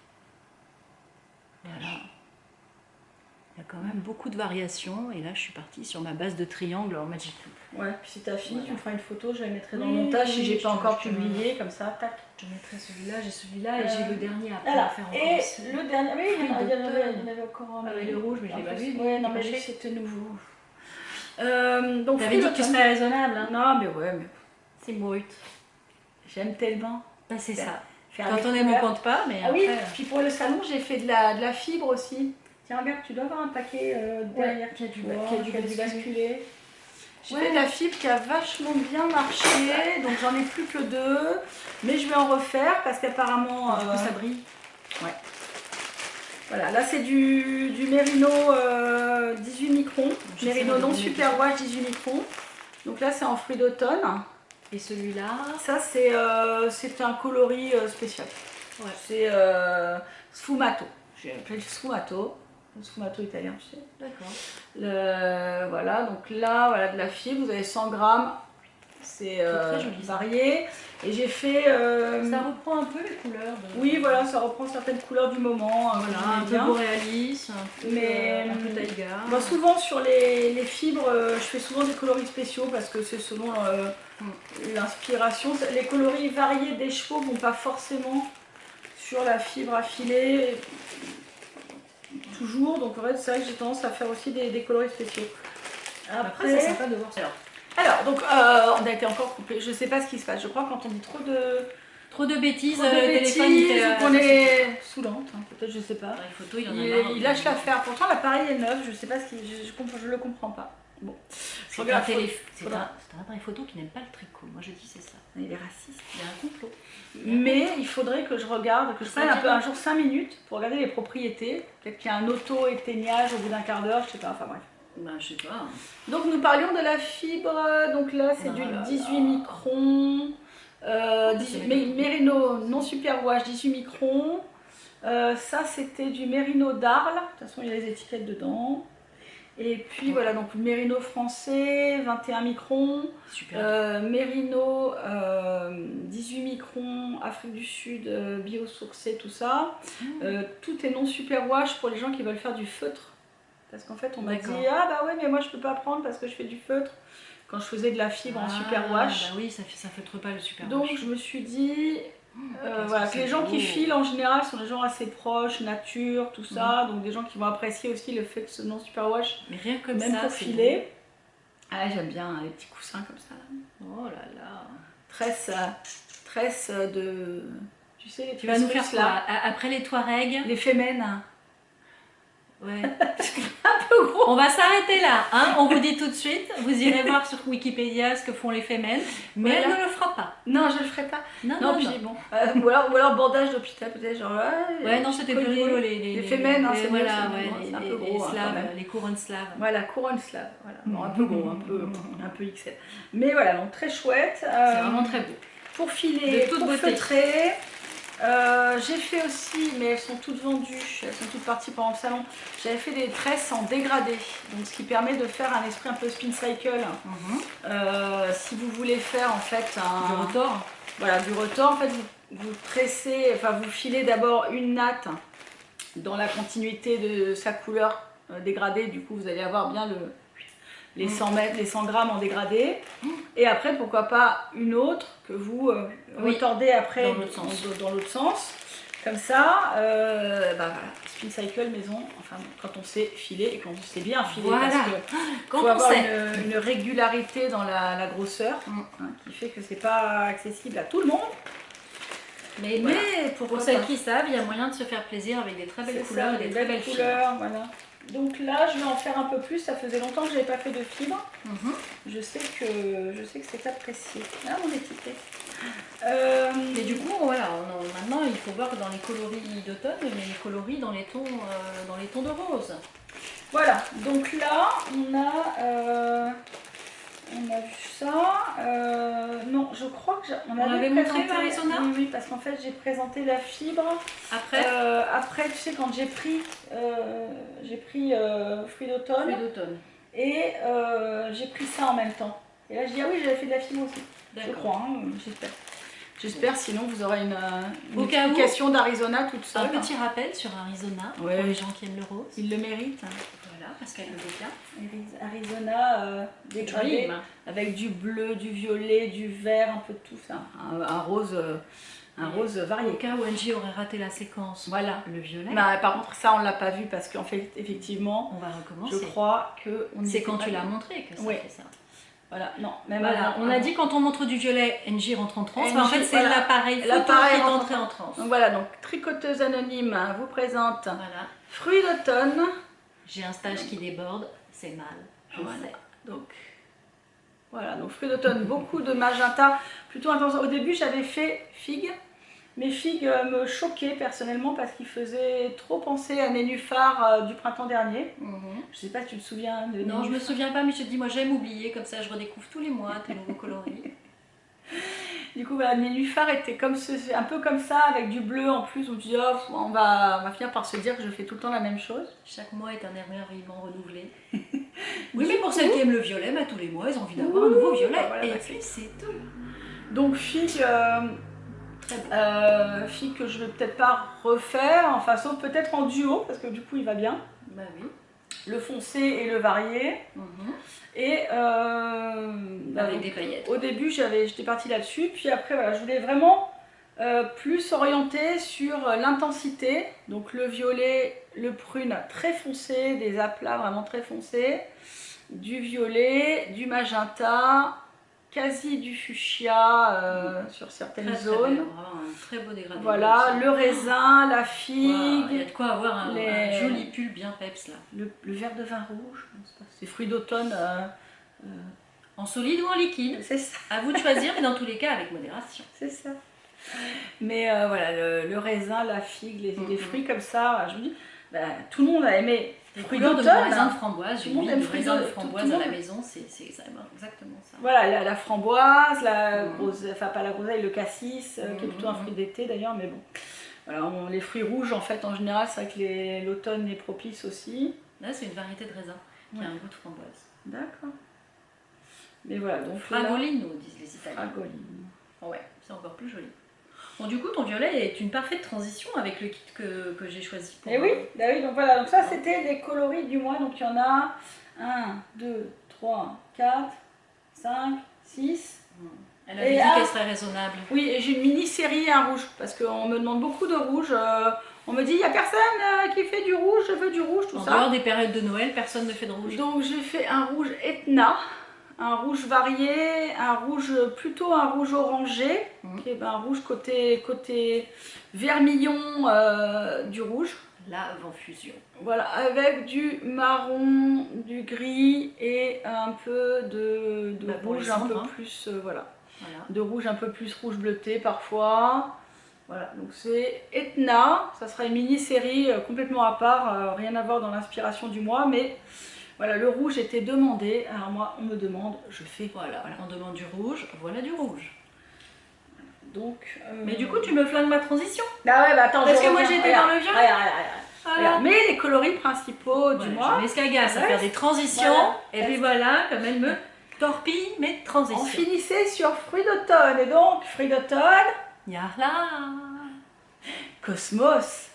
voilà. Il y a quand même beaucoup de variations. Et là, je suis partie sur ma base de triangle en Magic Loop. Ouais, puis c'est ta fille, tu me feras une photo, je la mettrai dans le montage si j'ai pas encore publié, comme ça, tac. Je mettrai celui-là, j'ai celui-là et j'ai le dernier après à faire encore aussi. Le dernier, oui, il y en avait encore un. Avec le rouge, mais je l'ai pas vu. Ouais, non, mais c'était nouveau. Donc, t'avais dit que tu serais raisonnable. Hein. Non, mais ouais, mais... C'est moite. J'aime tellement. Ben, c'est ça. Quand on aime, on compte pas, mais oui, puis pour le salon, j'ai fait de la fibre aussi. Tiens, regarde, tu dois avoir un paquet derrière qui a dû basculer. J'ai fait de la fibre qui a vachement bien marché, donc j'en ai plus que 2, mais je vais en refaire parce qu'apparemment ça brille. Ouais. Voilà, là c'est du Merino 18 microns, Merino non super wash 18 microns. Donc là c'est en fruits d'automne. Et celui-là, ça c'est un coloris spécial. Ouais. C'est sfumato. J'ai appelé sfumato. Le sfumato italien, tu sais. D'accord. Voilà, donc là, voilà de la fibre, vous avez 100 grammes, c'est varié. Et j'ai fait... ça reprend un peu les couleurs. Oui, voilà, ça reprend certaines couleurs du moment. Voilà, un peu boréalis, un peu taïga. Moi, souvent sur les fibres, je fais souvent des coloris spéciaux parce que c'est selon l'inspiration. Les coloris variés des chevaux vont pas forcément sur la fibre à filer. Toujours, donc en fait c'est vrai que j'ai tendance à faire aussi des coloris spéciaux. Après c'est sympa de voir ça. Alors donc on a été encore coupé, je sais pas ce qui se passe, je crois que quand on dit trop de bêtises, on est saoulante, hein, peut-être, je sais pas. Les photos, il lâche l'affaire, pourtant l'appareil est neuf, je sais pas ce qui, je le comprends pas. Bon. C'est un appareil photo qui n'aime pas le tricot, moi je dis c'est ça. Il est raciste. Il y a un complot. Mais il faudrait que je regarde, que je prenne un jour 5 minutes pour regarder les propriétés. Peut-être qu'il y a un auto-éteignage au bout d'un quart d'heure, je sais pas, enfin bref. Ben, je sais pas. Donc nous parlions de la fibre, donc là c'est du 18 microns, Merino non super wash 18 microns. Ça c'était du Merino d'Arles, de toute façon il y a les étiquettes dedans. Et puis voilà, donc Merino français, 21 microns, Merino 18 microns, Afrique du Sud, biosourcé, tout ça. Tout est non super wash pour les gens qui veulent faire du feutre. Parce qu'en fait on m'a dit, ah bah ouais mais moi je peux pas prendre parce que je fais du feutre. Quand je faisais de la fibre en super wash. Bah oui, ça feutre pas le super donc, wash. Donc je me suis dit... voilà, que les gens qui filent en général sont des gens assez proches, nature, tout ça, donc des gens qui vont apprécier aussi le fait que ce non super wash, mais rien comme même ça, pour filer. Ah, j'aime bien les petits coussins comme ça. Oh là là. Tresse de... Tu sais, les tu vas nous faire quoi après les Touaregs? Les Fémènes. Ouais. Un peu gros. On va s'arrêter là, hein. On vous dit tout de suite, vous irez voir sur Wikipédia ce que font les Fémènes, mais elle ne le fera pas. Non, je le ferai pas. Non, puis bon. Ou alors bandage d'hôpital, peut-être genre. Ouais, non, c'était plus rigolo les Fémènes, hein, c'est voilà, c'est un peu gros. Les couronnes slaves. Voilà, couronne slave. Voilà. Bon, un peu gros, un peu XL. Mais voilà, donc très chouette. C'est vraiment très beau. Pour filer, pour feutrer. J'ai fait aussi, mais elles sont toutes vendues, elles sont toutes parties pendant le salon. J'avais fait des tresses en dégradé, donc ce qui permet de faire un esprit un peu spin cycle. Si vous voulez faire en fait du retors, voilà, du retors, en fait vous tressez, enfin vous filez d'abord une natte dans la continuité de sa couleur dégradée. Du coup vous allez avoir bien les 100 grammes en dégradé, et après pourquoi pas une autre que vous retordez après dans l'autre sens, comme ça, bah voilà, spin cycle maison, enfin quand on sait filer et quand on sait bien filer, voilà. Parce que faut avoir une régularité dans la grosseur, qui fait que c'est pas accessible à tout le monde. Mais, voilà. Pour celles qui savent, il y a moyen de se faire plaisir avec des très belles couleurs et des très belles couleurs. Voilà. Donc là, je vais en faire un peu plus. Ça faisait longtemps que je n'avais pas fait de fibre. Je sais que c'est apprécié. Là, mon étiquette. Et du coup, voilà, maintenant, il faut voir dans les coloris d'automne, mais les coloris dans les tons de rose. Voilà. Donc là, on a on a vu ça. Non, je crois que on avait montré Arizona. Oui, oui, parce qu'en fait j'ai présenté la fibre. Après après, tu sais, quand j'ai pris fruits d'automne. Et j'ai pris ça en même temps. Et là je dis ah oui, j'avais fait de la fibre aussi. Je crois, hein, j'espère. J'espère, sinon vous aurez une explication d'Arizona toute seule. Un petit rappel sur Arizona, pour les gens qui aiment le rose. Ils le méritent. Voilà, parce qu'elle le déclare. Arizona dégradé, avec du bleu, du violet, du vert, un peu de tout ça. Un rose varié. Au cas où Angie aurait raté la séquence, voilà. Le violet. Bah, par contre, ça, on ne l'a pas vu parce qu'en fait, effectivement, on va recommencer. Je crois que c'est quand tu l'as montré que ça fait ça. Voilà, non, même voilà. On a dit quand on montre du violet, Angie rentre en transe, mais en fait c'est l'appareil qui est entré en transe. Donc voilà, donc Tricoteuse Anonyme vous présente Fruits d'automne. J'ai un stage qui déborde, c'est mal. Voilà. Donc Fruits d'automne, beaucoup de magenta, plutôt intense. Au début j'avais fait figue. Mes figues me choquaient personnellement parce qu'ils faisaient trop penser à Nénuphar du printemps dernier. Je sais pas si tu te souviens de Nénuphar. Non, je me souviens pas, mais je te dis, moi j'aime oublier, comme ça je redécouvre tous les mois tes nouveaux coloris. Du coup, voilà, Nénuphar était un peu comme ça, avec du bleu en plus, où tu dis, oh, on va finir par se dire que je fais tout le temps la même chose. Chaque mois est un émerveillement renouvelé. Oui, mais pour celles qui aiment le violet, tous les mois, elles ont envie d'avoir un nouveau violet. Voilà, et puis c'est tout. Donc, figue que je vais peut-être pas refaire, enfin sauf peut-être en duo parce que du coup il va bien. Bah oui. Le foncé et le varié. Et avec des paillettes. Au début j'étais partie là-dessus, puis après voilà, je voulais vraiment plus orienter sur l'intensité, donc le violet, le prune très foncé, des aplats vraiment très foncés, du violet, du magenta, quasi du fuchsia sur certaines zones. Un très beau dégradé. Voilà, le raisin, la figue. Il y a de quoi avoir un joli pull bien peps là. Le verre de vin rouge, c'est fruits d'automne. En solide ou en liquide. C'est ça. À vous de choisir, mais dans tous les cas avec modération. C'est ça. Mais voilà, le raisin, la figue, les fruits comme ça, je me dis, tout le monde a aimé. Les fruits d'automne, raisin de framboise, j'ai mis de raisin de framboise à la maison, c'est exactement ça. Voilà, la framboise, enfin pas la groseille, le cassis, qui est plutôt un fruit d'été d'ailleurs, mais bon. Voilà, les fruits rouges en fait en général, c'est vrai que l'automne est propice aussi. Là c'est une variété de raisin qui a un goût de framboise. D'accord. Mais voilà, donc fragolino disent les Italiens. Fragolino. Ouais, c'est encore plus joli. Bon, du coup, ton violet est une parfaite transition avec le kit que j'ai choisi. Et oui, donc voilà, donc ça c'était les coloris du mois, donc il y en a 1, 2, 3, 4, 5, 6. Elle avait dit qu'elle serait raisonnable. Oui, et j'ai une mini-série un rouge, parce qu'on me demande beaucoup de rouge. On me dit, il n'y a personne qui fait du rouge, je veux du rouge, tout ça. En dehors des périodes de Noël, personne ne fait de rouge. Donc j'ai fait un rouge Etna. Un rouge varié, plutôt un rouge orangé, qui est un rouge côté vermillon du rouge. Lave en fusion. Voilà, avec du marron, du gris et un peu de rouge un peu plus, de rouge un peu plus rouge bleuté parfois. Voilà, donc c'est Etna, ça sera une mini-série complètement à part, rien à voir dans l'inspiration du mois, mais... Voilà, le rouge était demandé, alors moi on me demande, je fais. Voilà, on demande du rouge, voilà du rouge. Donc. Mais du coup, tu me flingues ma transition. Ah ouais, attends, parce que moi j'étais dans le violet. Regarde. Mais les coloris principaux du mois. Je m'escagasse à faire des transitions, et puis voilà, comme elle me torpille mes transitions. On finissait sur fruits d'automne, et donc, fruits d'automne. Yahla Cosmos.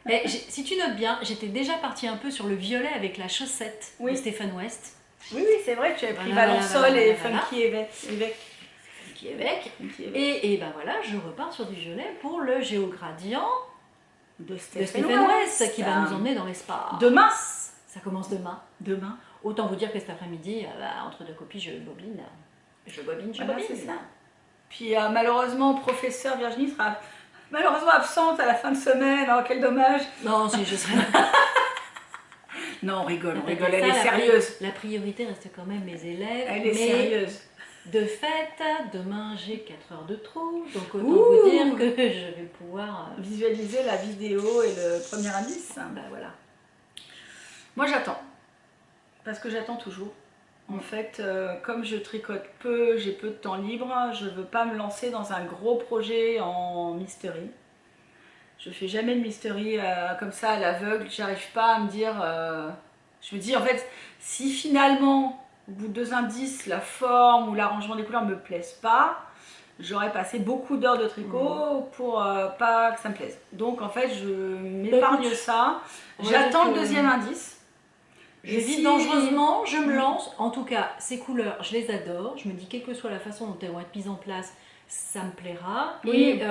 Mais si tu notes bien, j'étais déjà partie un peu sur le violet avec la chaussette de Stephen West. Oui, c'est vrai, tu avais pris Valençol et Funky Évêque. Et ben voilà, je repars sur du violet pour le géogradient de Stephen West qui va nous emmener dans l'espace. Demain. Ça commence demain. Autant vous dire que cet après-midi, entre deux copies, je bobine. C'est ça. Puis malheureusement, professeur Virginie sera malheureusement absente à la fin de semaine. Oh, quel dommage. Non, si je serai... Non, on rigole, elle est sérieuse. La priorité reste quand même mes élèves. Elle est sérieuse. De fait, demain j'ai 4 heures de trou, donc autant vous dire que je vais pouvoir... visualiser la vidéo et le premier indice. Ben voilà. Moi j'attends. Parce que j'attends toujours. En fait, comme je tricote peu, j'ai peu de temps libre, je veux pas me lancer dans un gros projet en mystery. Je fais jamais de mystery comme ça à l'aveugle, j'arrive pas à me dire... je me dis en fait, si finalement, au bout de 2 indices, la forme ou l'arrangement des couleurs me plaisent pas, j'aurais passé beaucoup d'heures de tricot pour pas que ça me plaise. Donc en fait, je m'épargne ça. J'attends le deuxième indice. Je vis dangereusement, je me lance. En tout cas, ces couleurs, je les adore. Je me dis, quelle que soit la façon dont elles vont être mises en place, ça me plaira. Oui. Et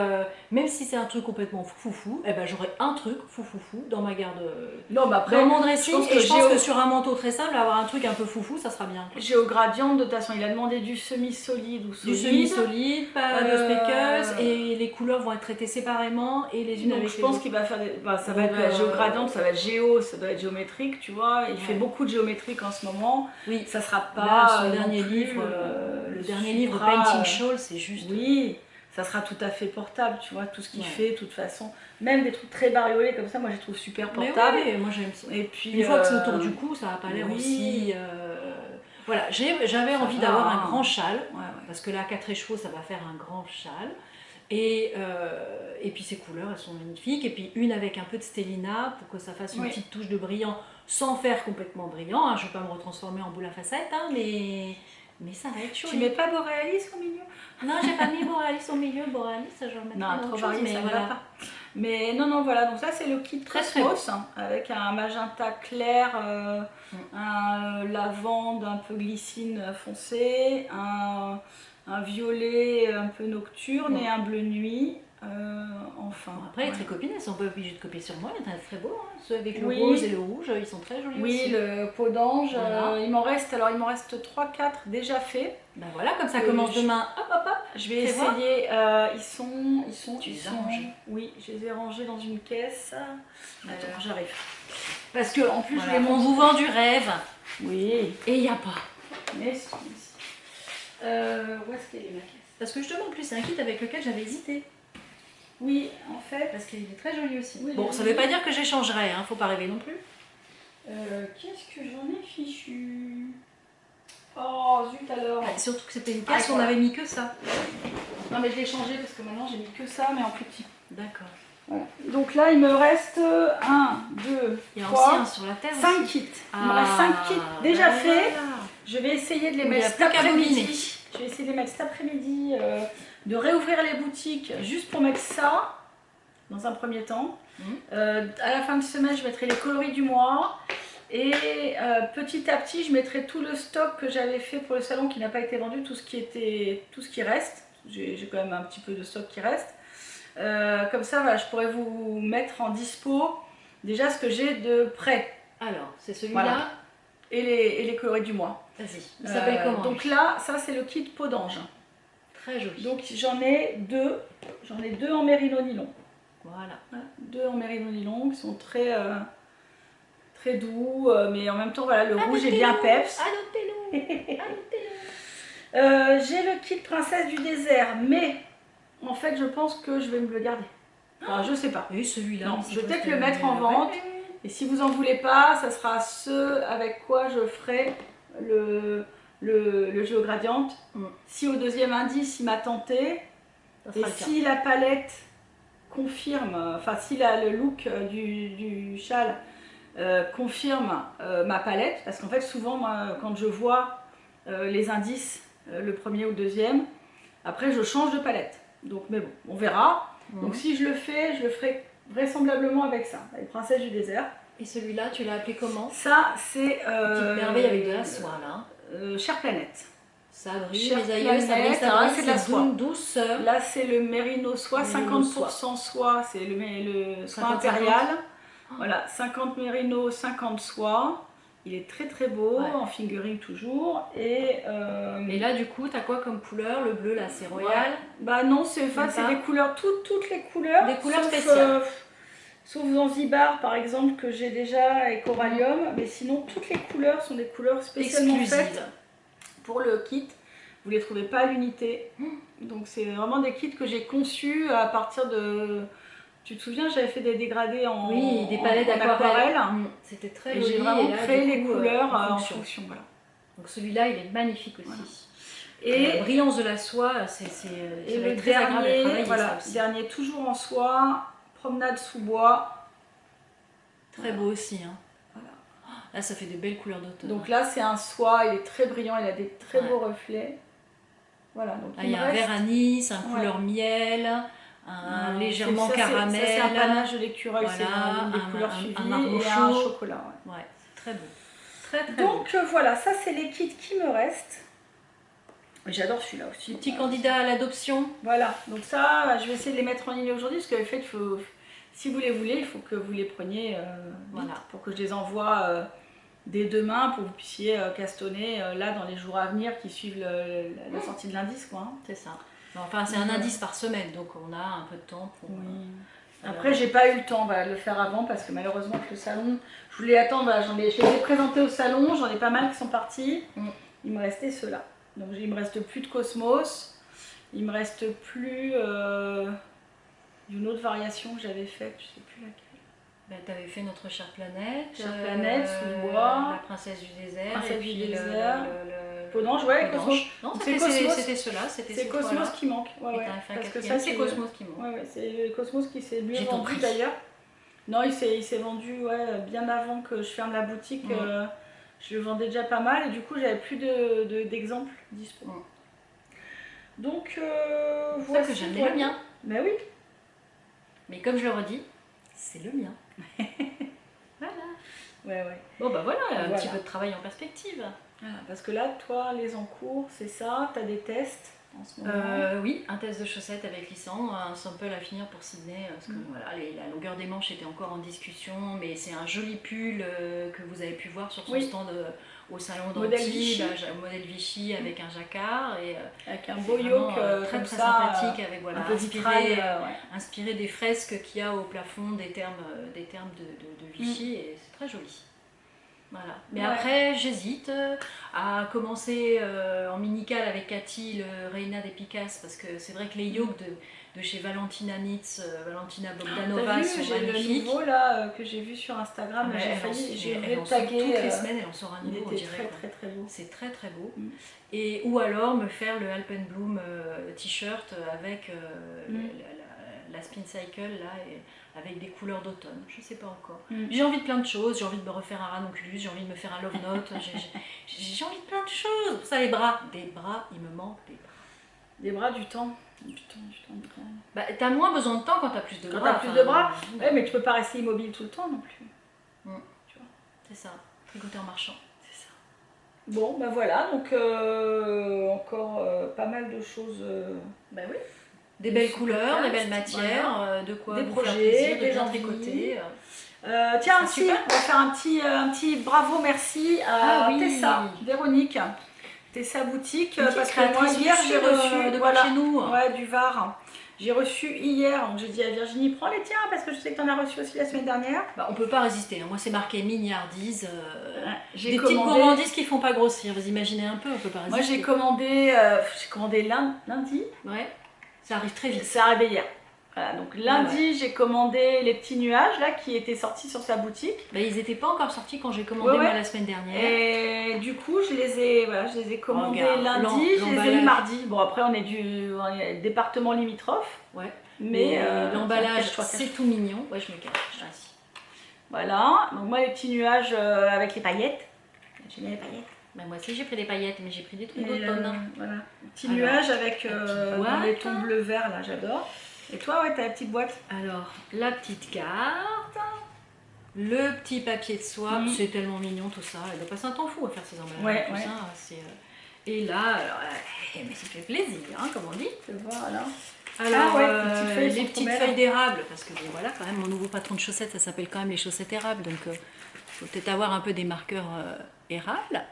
même si c'est un truc complètement foufou, eh ben, j'aurai un truc foufou dans ma garde, non, mais après, dans mon dressing. Je pense que sur un manteau très simple, avoir un truc un peu foufou, ça sera bien. Géo Gradient, de toute façon, il a demandé du semi-solide ou solide. Du semi-solide, pas de speckles, et les couleurs vont être traitées séparément et les unes donc, avec les autres. Je pense qu'il va faire des... ça va être Géo Gradient, ça va être géo, ça doit être géométrique, tu vois. Il fait beaucoup de géométrique en ce moment. Oui. Ça sera pas... Là, son dernier livre, le dernier livre Painting Shawl, c'est juste... Oui, ça sera tout à fait portable, tu vois, tout ce qu'il fait, de toute façon. Même des trucs très bariolés comme ça, moi je les trouve super portables. Mais oui, moi j'aime ça. Et puis, une fois que c'est autour du cou, ça n'a pas l'air aussi... Voilà, j'avais envie d'avoir un grand châle, parce que là, 4 chevaux, ça va faire un grand châle. Et puis ces couleurs, elles sont magnifiques. Et puis une avec un peu de stellina, pour que ça fasse une petite touche de brillant, sans faire complètement brillant. Hein. Je ne vais pas me retransformer en boule à facettes, hein, mais ça va être chaud. Tu mets pas Boréalis au milieu? Non, j'ai pas mis Boréalis au milieu. Boréalis, je vais remettre non, trop varié, mais ça voilà. Va pas. Mais non, voilà. Donc ça, c'est le kit Cosmos, avec un magenta clair, un lavande un peu glycine foncé, un violet un peu nocturne et un bleu nuit. Enfin. Bon, après, les tricopines, elles sont pas obligées de copier sur moi, il y en a très beaux. Hein. Ceux avec le rose et le rouge, ils sont très jolis aussi. Oui, le peau d'ange. Voilà. Il m'en reste 3-4 déjà faits. Ben voilà, comme ça commence demain. Hop, hop, hop. Je vais essayer. Ils sont. Tu les as rangés? Oui, je les ai rangés dans une caisse. Attends, j'arrive. Parce que en plus, voilà, on vous vend du rêve. Oui. Et il n'y a pas. Mais si. Où est-ce qu'elle est ma caisse? Parce que justement, en plus, c'est un kit avec lequel j'avais hésité. Oui, en fait. Parce qu'il est très joli aussi. Oui, bon, ça ne veut pas dire que j'échangerai, hein, faut pas rêver non plus. Qu'est-ce que j'en ai fichu? Oh, zut alors. Surtout que c'était une caisse, on n'avait mis que ça. Non, mais je l'ai changé parce que maintenant j'ai mis que ça, mais en plus petit. D'accord. Voilà. Donc là, il me reste 1, 2, 3, 5 kits. Il me reste 5 kits déjà faits. Je vais essayer de les mettre cet après-midi. Je vais essayer de les mettre cet après-midi, de réouvrir les boutiques juste pour mettre ça dans un premier temps. À la fin de semaine, je mettrai les coloris du mois. Et petit à petit, je mettrai tout le stock que j'avais fait pour le salon qui n'a pas été vendu, tout ce qui reste. J'ai quand même un petit peu de stock qui reste. Comme ça, voilà, je pourrais vous mettre en dispo déjà ce que j'ai de prêt. Alors, c'est celui-là voilà. Et les coloris du mois. Vas-y, il s'appelle comment? Donc là, ça c'est le kit peau d'ange. Très joli. Donc j'en ai deux. J'en ai 2 en mérino nylon. Voilà. 2 en mérino nylon qui sont très doux, mais en même temps, voilà, le rouge est bien peps. J'ai le kit princesse du désert, mais en fait, je pense que je vais me le garder. Enfin, je sais pas. Et celui-là, non, je vais peut-être le mettre en vente. Et si vous en voulez pas, ça sera ce avec quoi je ferai le Géo Gradient. Si au deuxième indice, il m'a tenté, et si la palette confirme, enfin si le look du châle confirme ma palette, parce qu'en fait souvent moi quand je vois les indices, le premier ou le deuxième, après je change de palette. Donc mais bon, on verra. Donc si je le fais, je le ferai vraisemblablement avec ça, avec Princesse du désert. Et celui-là, tu l'as appelé comment? Ça c'est petite merveille avec de la soie là. Chère planète. Ça brille, mes aïeux, ça brille, c'est de la soie. Douceur. Là c'est le mérino soie, 50% soie, c'est le soie impérial. Voilà, 50 mérino, 50 soie. Il est très très beau, en fingering toujours. Et là du coup, tu as quoi comme couleur? Le bleu là, c'est royal? Bah non, c'est des couleurs, toutes les couleurs. Des couleurs spéciales. Sauf Zanzibar par exemple, que j'ai déjà, et Corallium. Mais sinon, toutes les couleurs sont des couleurs spécialement faites pour le kit. Vous ne les trouvez pas à l'unité. Donc c'est vraiment des kits que j'ai conçus à partir de... Tu te souviens, j'avais fait des dégradés en des palettes d'aquarelle. C'était très joli. Et j'ai vraiment créé les couleurs en fonction. Voilà. Donc celui-là, il est magnifique aussi. Voilà. Et la brillance de la soie, c'est le très agréable à travailler. Voilà, dernier toujours en soie, promenade sous bois. Très beau aussi. Hein. Voilà. Là, ça fait des belles couleurs d'automne. Donc là, c'est un soie, il est très brillant, il a des très beaux reflets. Voilà, donc il y a un vert anis, un couleur miel, un légèrement caramel. Ça, c'est un panache de l'écureuil, c'est une des couleurs suivies, et un chocolat. Ouais, très beau. Très, très donc voilà, ça c'est les kits qui me restent. J'adore celui-là aussi. Petit candidat à l'adoption. Voilà, donc ça, je vais essayer de les mettre en ligne aujourd'hui, parce qu'en fait, si vous les voulez, il faut que vous les preniez voilà, pour que je les envoie dès demain, pour que vous puissiez castonner là dans les jours à venir qui suivent la sortie de l'indice. Hein. C'est ça. Enfin, c'est un indice par semaine, donc on a un peu de temps pour... Oui. Après, j'ai pas eu le temps de le faire avant, parce que malheureusement, avec le salon, je voulais attendre, je les ai présentés au salon, j'en ai pas mal qui sont partis. Il me restait ceux-là. Donc il me reste plus de Cosmos, il me reste plus d'une autre variation que j'avais faite, je sais plus laquelle. Tu avais fait notre chère planète, sous bois, la princesse du désert, et puis Podange, ouais, Cosmos. Non, c'était cela, c'est Cosmos qui manque. Ouais, parce que ça c'est Cosmos qui manque. Ouais, c'est le Cosmos qui s'est mieux vendu d'ailleurs. Non, il s'est vendu bien avant que je ferme la boutique. Je le vendais déjà pas mal et du coup j'avais plus d'exemples dispo. Donc voilà. C'est que j'aime le mien. Mais oui. Mais comme je le redis, c'est le mien. Voilà. Ouais. Bon bah voilà, un petit peu de travail en perspective. Voilà, parce que là, toi, les encours, c'est ça, tu as des tests en ce moment. Oui, un test de chaussettes avec Lissandre, un sample à finir pour Sydney, parce que voilà, la longueur des manches était encore en discussion, mais c'est un joli pull que vous avez pu voir sur son stand au salon d'Antibes, modèle Vichy avec un jacquard et avec un beau yoke très sympathique avec inspiré des fresques qu'il y a au plafond des termes de Vichy et c'est très joli. Voilà. Mais après, j'hésite à commencer en minical avec Cathy, le Reina des Picasses, parce que c'est vrai que les yokes de chez Valentina Nitz, Valentina Bogdanova sont magnifiques. J'ai le nouveau là que j'ai vu sur Instagram, j'ai vu le taguer. Toutes les semaines, elle en sort un nouveau, on dirait. Très beau. C'est très très beau. Et, ou alors me faire le Alpenbloom t-shirt avec la Spin Cycle là. Avec des couleurs d'automne, je sais pas encore. J'ai envie de plein de choses, j'ai envie de me refaire un ranunculus, j'ai envie de me faire un love note, j'ai envie de plein de choses. Pour ça, les bras, il me manque des bras. Des bras, du temps. Bah, t'as moins besoin de temps quand t'as plus de bras. Ouais, mais tu peux pas rester immobile tout le temps non plus. Tu vois. C'est ça, tricoteur marchand. C'est ça. Bon, bah voilà, donc encore pas mal de choses. Bah oui. Des belles couleurs, des belles matières, de quoi des projets, des gens tricotés. Tiens, aussi, on va faire un petit bravo, merci à Tessa, Véronique, Tessa Boutique, parce que moi hier j'ai reçu chez nous. Du Var. J'ai reçu hier, donc j'ai dit à Virginie, prends les tiens parce que je sais que tu en as reçu aussi la semaine dernière. Bah, on peut pas résister, moi c'est marqué mignardise, des petites gourmandises qui font pas grossir, vous imaginez un peu, on peut pas résister. Moi j'ai commandé lundi. Ouais. Ça arrive très vite. Ça arrive hier. Voilà, donc lundi, j'ai commandé les petits nuages là qui étaient sortis sur sa boutique. Bah, ils n'étaient pas encore sortis quand j'ai commandé moi la semaine dernière. Et du coup, je les ai commandés lundi, je les ai mis mardi. Bon, après, on est du département limitrophe. Ouais. Mais l'emballage, c'est tout mignon. Ouais, je me cache. Voilà. Donc, moi, les petits nuages avec les paillettes. J'aime bien les paillettes. Bah, moi aussi j'ai pris des paillettes, mais j'ai pris des trucs d'automne. Voilà, petit nuage avec les tons bleu-vert là, j'adore. Et toi, t'as la petite boîte. Alors, la petite carte, le petit papier de soie, c'est tellement mignon tout ça. Elle doit passer un temps fou à faire ces emballages. Et là, mais ça fait plaisir, hein, comme on dit. Voilà. Alors, les petites feuilles d'érable, parce que voilà, quand même, mon nouveau patron de chaussettes, ça s'appelle quand même les chaussettes érables, donc il faut peut-être avoir un peu des marqueurs érables.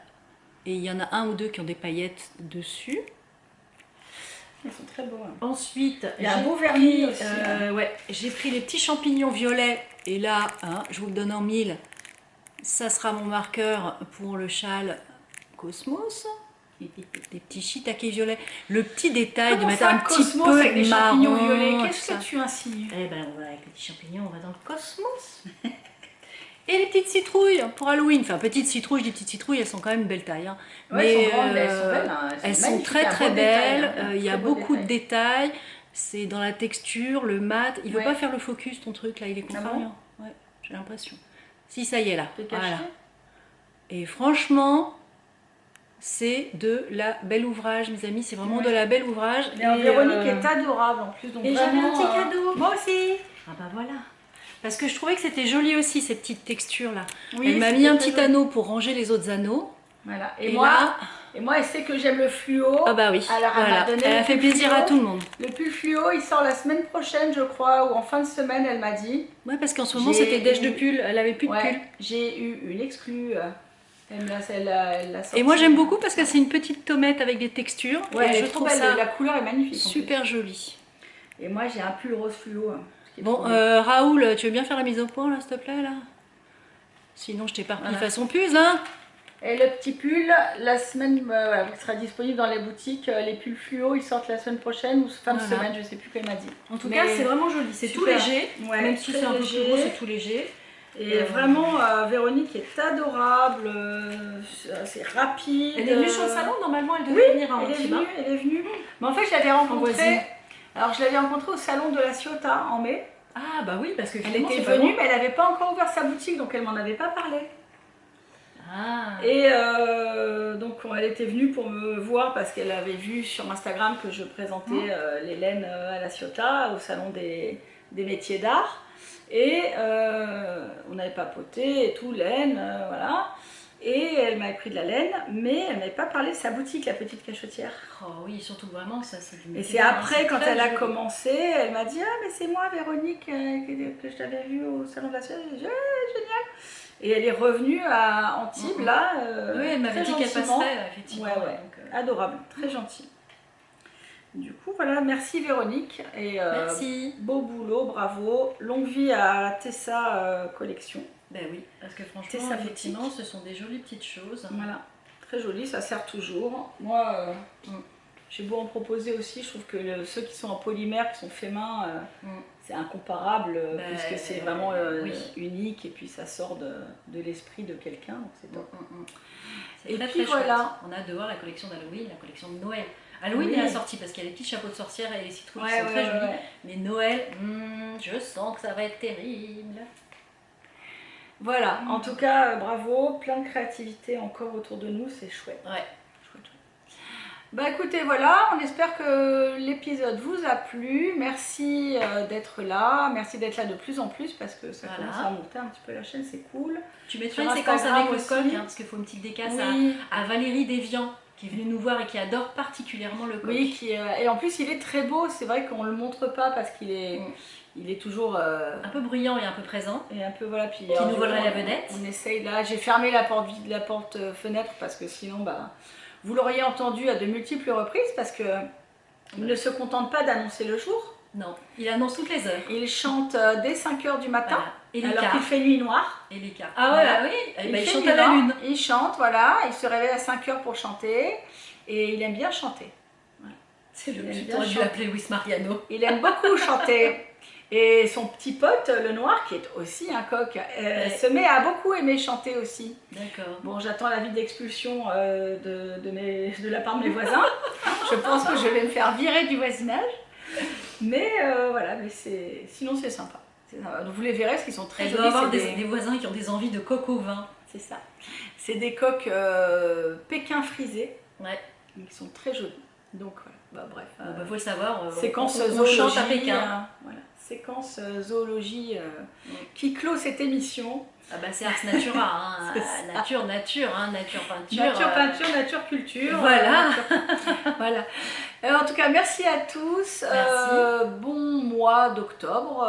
Et il y en a un ou deux qui ont des paillettes dessus. Ils sont très beaux. Hein. Ensuite, il y a un beau vernis aussi. J'ai pris les petits champignons violets. Et là, je vous le donne en mille. Ça sera mon marqueur pour le châle Cosmos. Des petits shiitake violets. Le petit détail de mettre un petit peu avec des champignons violets. Qu'est-ce que tu insinues? Eh ben, avec les petits champignons, on va dans le Cosmos. Et les petites citrouilles pour Halloween. Enfin, petites citrouilles, je dis petites citrouilles, elles sont quand même belles tailles. Hein. Ouais, mais elles sont grandes, elles sont belles. Hein. Elles sont très très belles. Il y a beaucoup de détails. détails. C'est dans la texture, le mat. Il veut pas faire le focus, ton truc là, il est contrariant. Ouais, j'ai l'impression. Si, ça y est là. Voilà. Et franchement, c'est de la belle ouvrage, mes amis. C'est vraiment de la belle ouvrage. Et Véronique est adorable en plus. Donc et j'avais un petit cadeau. Moi aussi. Ah bah voilà. Parce que je trouvais que c'était joli aussi, ces petites textures là. Oui, elle m'a mis un petit anneau pour ranger les autres anneaux. Voilà. Et moi, elle sait que j'aime le fluo. Ah bah oui. Alors voilà. Elle a fait plaisir fluo. À tout le monde. Le pull fluo, il sort la semaine prochaine, je crois, ou en fin de semaine, elle m'a dit. Ouais, parce qu'en ce moment c'était déj de pull. Elle avait plus de pull. J'ai eu une exclue. Et moi j'aime beaucoup parce que c'est une petite tomate avec des textures. Ouais, et je trouve ça la couleur est magnifique. Super jolie. Et moi j'ai un pull rose fluo. Bon, Raoul, tu veux bien faire la mise au point là, s'il te plaît là? Sinon je t'éparpille façon puce hein. Et le petit pull, la semaine, il sera disponible dans les boutiques. Les pulls fluo, ils sortent la semaine prochaine ou fin de semaine, je sais plus qu'elle m'a dit. En tout cas, c'est vraiment joli. C'est tout léger, même si c'est un peu plus gros, c'est tout léger. Et vraiment, Véronique est adorable, c'est rapide. Elle est venue sur le salon, normalement elle devait venir en elle est venue. Mais en fait, je l'avais rencontrée. Alors, je l'avais rencontrée au salon de la Ciotat en mai. Ah bah oui, parce que elle était venue, mais elle n'avait pas encore ouvert sa boutique, donc elle m'en avait pas parlé. Ah. Et donc elle était venue pour me voir parce qu'elle avait vu sur Instagram que je présentais les laines à la Ciotat au salon des métiers d'art. Et on avait papoté et tout, laine, voilà. Et elle m'avait pris de la laine, mais elle m'avait pas parlé de sa boutique, la petite cachotière. Oh oui, surtout vraiment, ça c'est du. Et c'est après, quand elle a commencé, elle m'a dit « Ah, mais c'est moi, Véronique, que je t'avais vue au salon de la Ciotat. » J'ai dit « Ah, génial !» Et elle est revenue à Antibes, là. Oui, elle m'avait dit qu'elle passerait, effectivement. Ouais. Donc, adorable, très gentille. Du coup, voilà, merci Véronique. Et, merci. Beau boulot, bravo. Longue vie à Tessa Collection. Ben oui, parce que franchement, effectivement, ce sont des jolies petites choses. Voilà, très joli, ça sert toujours. Moi, j'ai beau en proposer aussi, je trouve que ceux qui sont en polymère, qui sont faits main, c'est incomparable, puisque c'est vraiment unique et puis ça sort de l'esprit de quelqu'un, donc c'est top. Et très, puis très voilà. On a hâte de voir la collection d'Halloween, la collection de Noël. Halloween est sortie parce qu'il y a les petits chapeaux de sorcière et les citrouilles qui sont très jolis. Mais Noël, je sens que ça va être terrible. Voilà, en tout cas, bravo, plein de créativité encore autour de nous, c'est chouette. Ouais. Bah écoutez, voilà, on espère que l'épisode vous a plu. Merci d'être là, merci d'être là de plus en plus parce que ça commence à monter un petit peu la chaîne, c'est cool. Tu mettras une séquence avec le coq, parce qu'il faut une petite dédicace à Valérie Desvian qui est venue nous voir et qui adore particulièrement le coq. Oui, et en plus il est très beau, c'est vrai qu'on le montre pas parce qu'il est... Il est toujours un peu bruyant et un peu présent. Et un peu voilà. Puis, qui nous volerait la vedette. On essaye là. J'ai fermé la porte fenêtre parce que sinon, bah, vous l'auriez entendu à de multiples reprises parce que il ne se contente pas d'annoncer le jour. Non, il annonce toutes les heures. Il chante dès 5 h du matin. Voilà. Et alors qu'il fait nuit noire. Et l'écart. Ah ouais, voilà. Oui. Il chante à la lune. Il chante, voilà. Il se réveille à 5 h pour chanter et il aime bien chanter. Voilà. C'est le but. J'aurais dû l'appeler Luis Mariano. Il aime beaucoup chanter. Et son petit pote, le noir, qui est aussi un coq, se met à beaucoup aimer chanter aussi. D'accord. Bon, j'attends l'avis d'expulsion de la part de mes voisins. Je pense que je vais me faire virer du voisinage. Mais voilà, mais sinon c'est sympa. Vous les verrez parce qu'ils sont très jolis. Il doit y avoir des voisins qui ont des envies de coq au vin. C'est ça. C'est des coqs pékin frisés. Ouais. Qui sont très jolis. Donc voilà. Bah, bref. Bah, faut le savoir. Séquence on chante à Pékin. Voilà. Séquence zoologie qui clôt cette émission. Ah bah c'est Ars Natura, hein. nature, hein. Nature peinture. Nature peinture, nature culture. Voilà. Voilà. En tout cas, merci à tous. Bon mois d'octobre.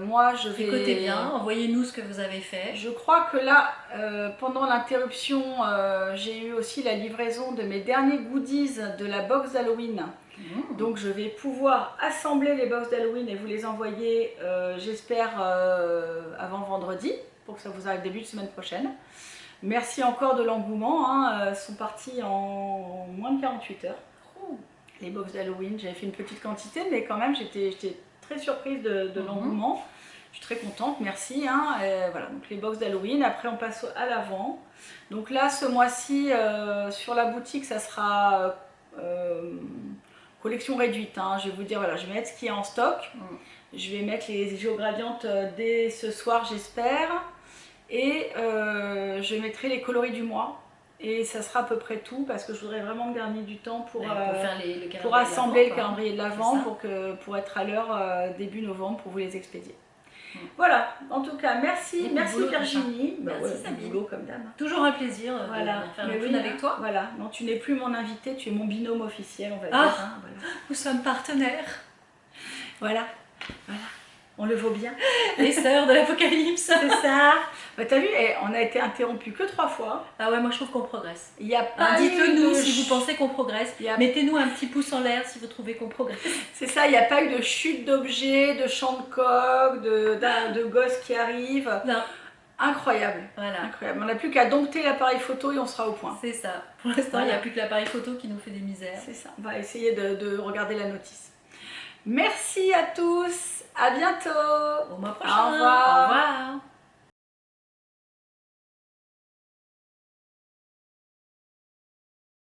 Moi, je vais... Écoutez bien, envoyez-nous ce que vous avez fait. Je crois que là, pendant l'interruption, j'ai eu aussi la livraison de mes derniers goodies de la box d'Halloween. Donc je vais pouvoir assembler les box d'Halloween et vous les envoyer, j'espère, avant vendredi, pour que ça vous arrive début de semaine prochaine. Merci encore de l'engouement, hein. Sont partis en moins de 48 heures. Les box d'Halloween, j'avais fait une petite quantité, mais quand même j'étais très surprise de l'engouement. Je suis très contente, merci. Hein. Voilà, donc les box d'Halloween. Après, on passe à l'avant. Donc là, ce mois-ci, sur la boutique, ça sera collection réduite. Hein. Je vais vous dire, voilà, je vais mettre ce qui est en stock. Je vais mettre les géogradiantes dès ce soir, j'espère. Et je mettrai les coloris du mois. Et ça sera à peu près tout parce que je voudrais vraiment me garder du temps pour assembler le calendrier de l'Avent pour être à l'heure début novembre pour vous les expédier. Voilà, en tout cas, merci Virginie. Merci Sabine. Boulot comme d'hab. Toujours un plaisir de faire le clown avec toi. Voilà, non, tu n'es plus mon invité, tu es mon binôme officiel, on va dire. Hein, voilà. Nous sommes partenaires. Voilà. On le vaut bien. Les sœurs de l'Apocalypse. C'est ça. Bah, t'as vu, on a été interrompu que 3 fois. Ah ouais, moi je trouve qu'on progresse. Il y a pas dites-le nous si vous pensez qu'on progresse. Mettez-nous un petit pouce en l'air si vous trouvez qu'on progresse. C'est ça, il n'y a pas eu de chute d'objets, de chant de coq, de gosses qui arrivent. Non. Incroyable. Voilà. Incroyable. On n'a plus qu'à dompter l'appareil photo et on sera au point. C'est ça. Pour l'instant, il n'y a plus que l'appareil photo qui nous fait des misères. C'est ça. On va essayer de regarder la notice. Merci à tous. À bientôt. Au mois prochain. Au revoir. Au revoir.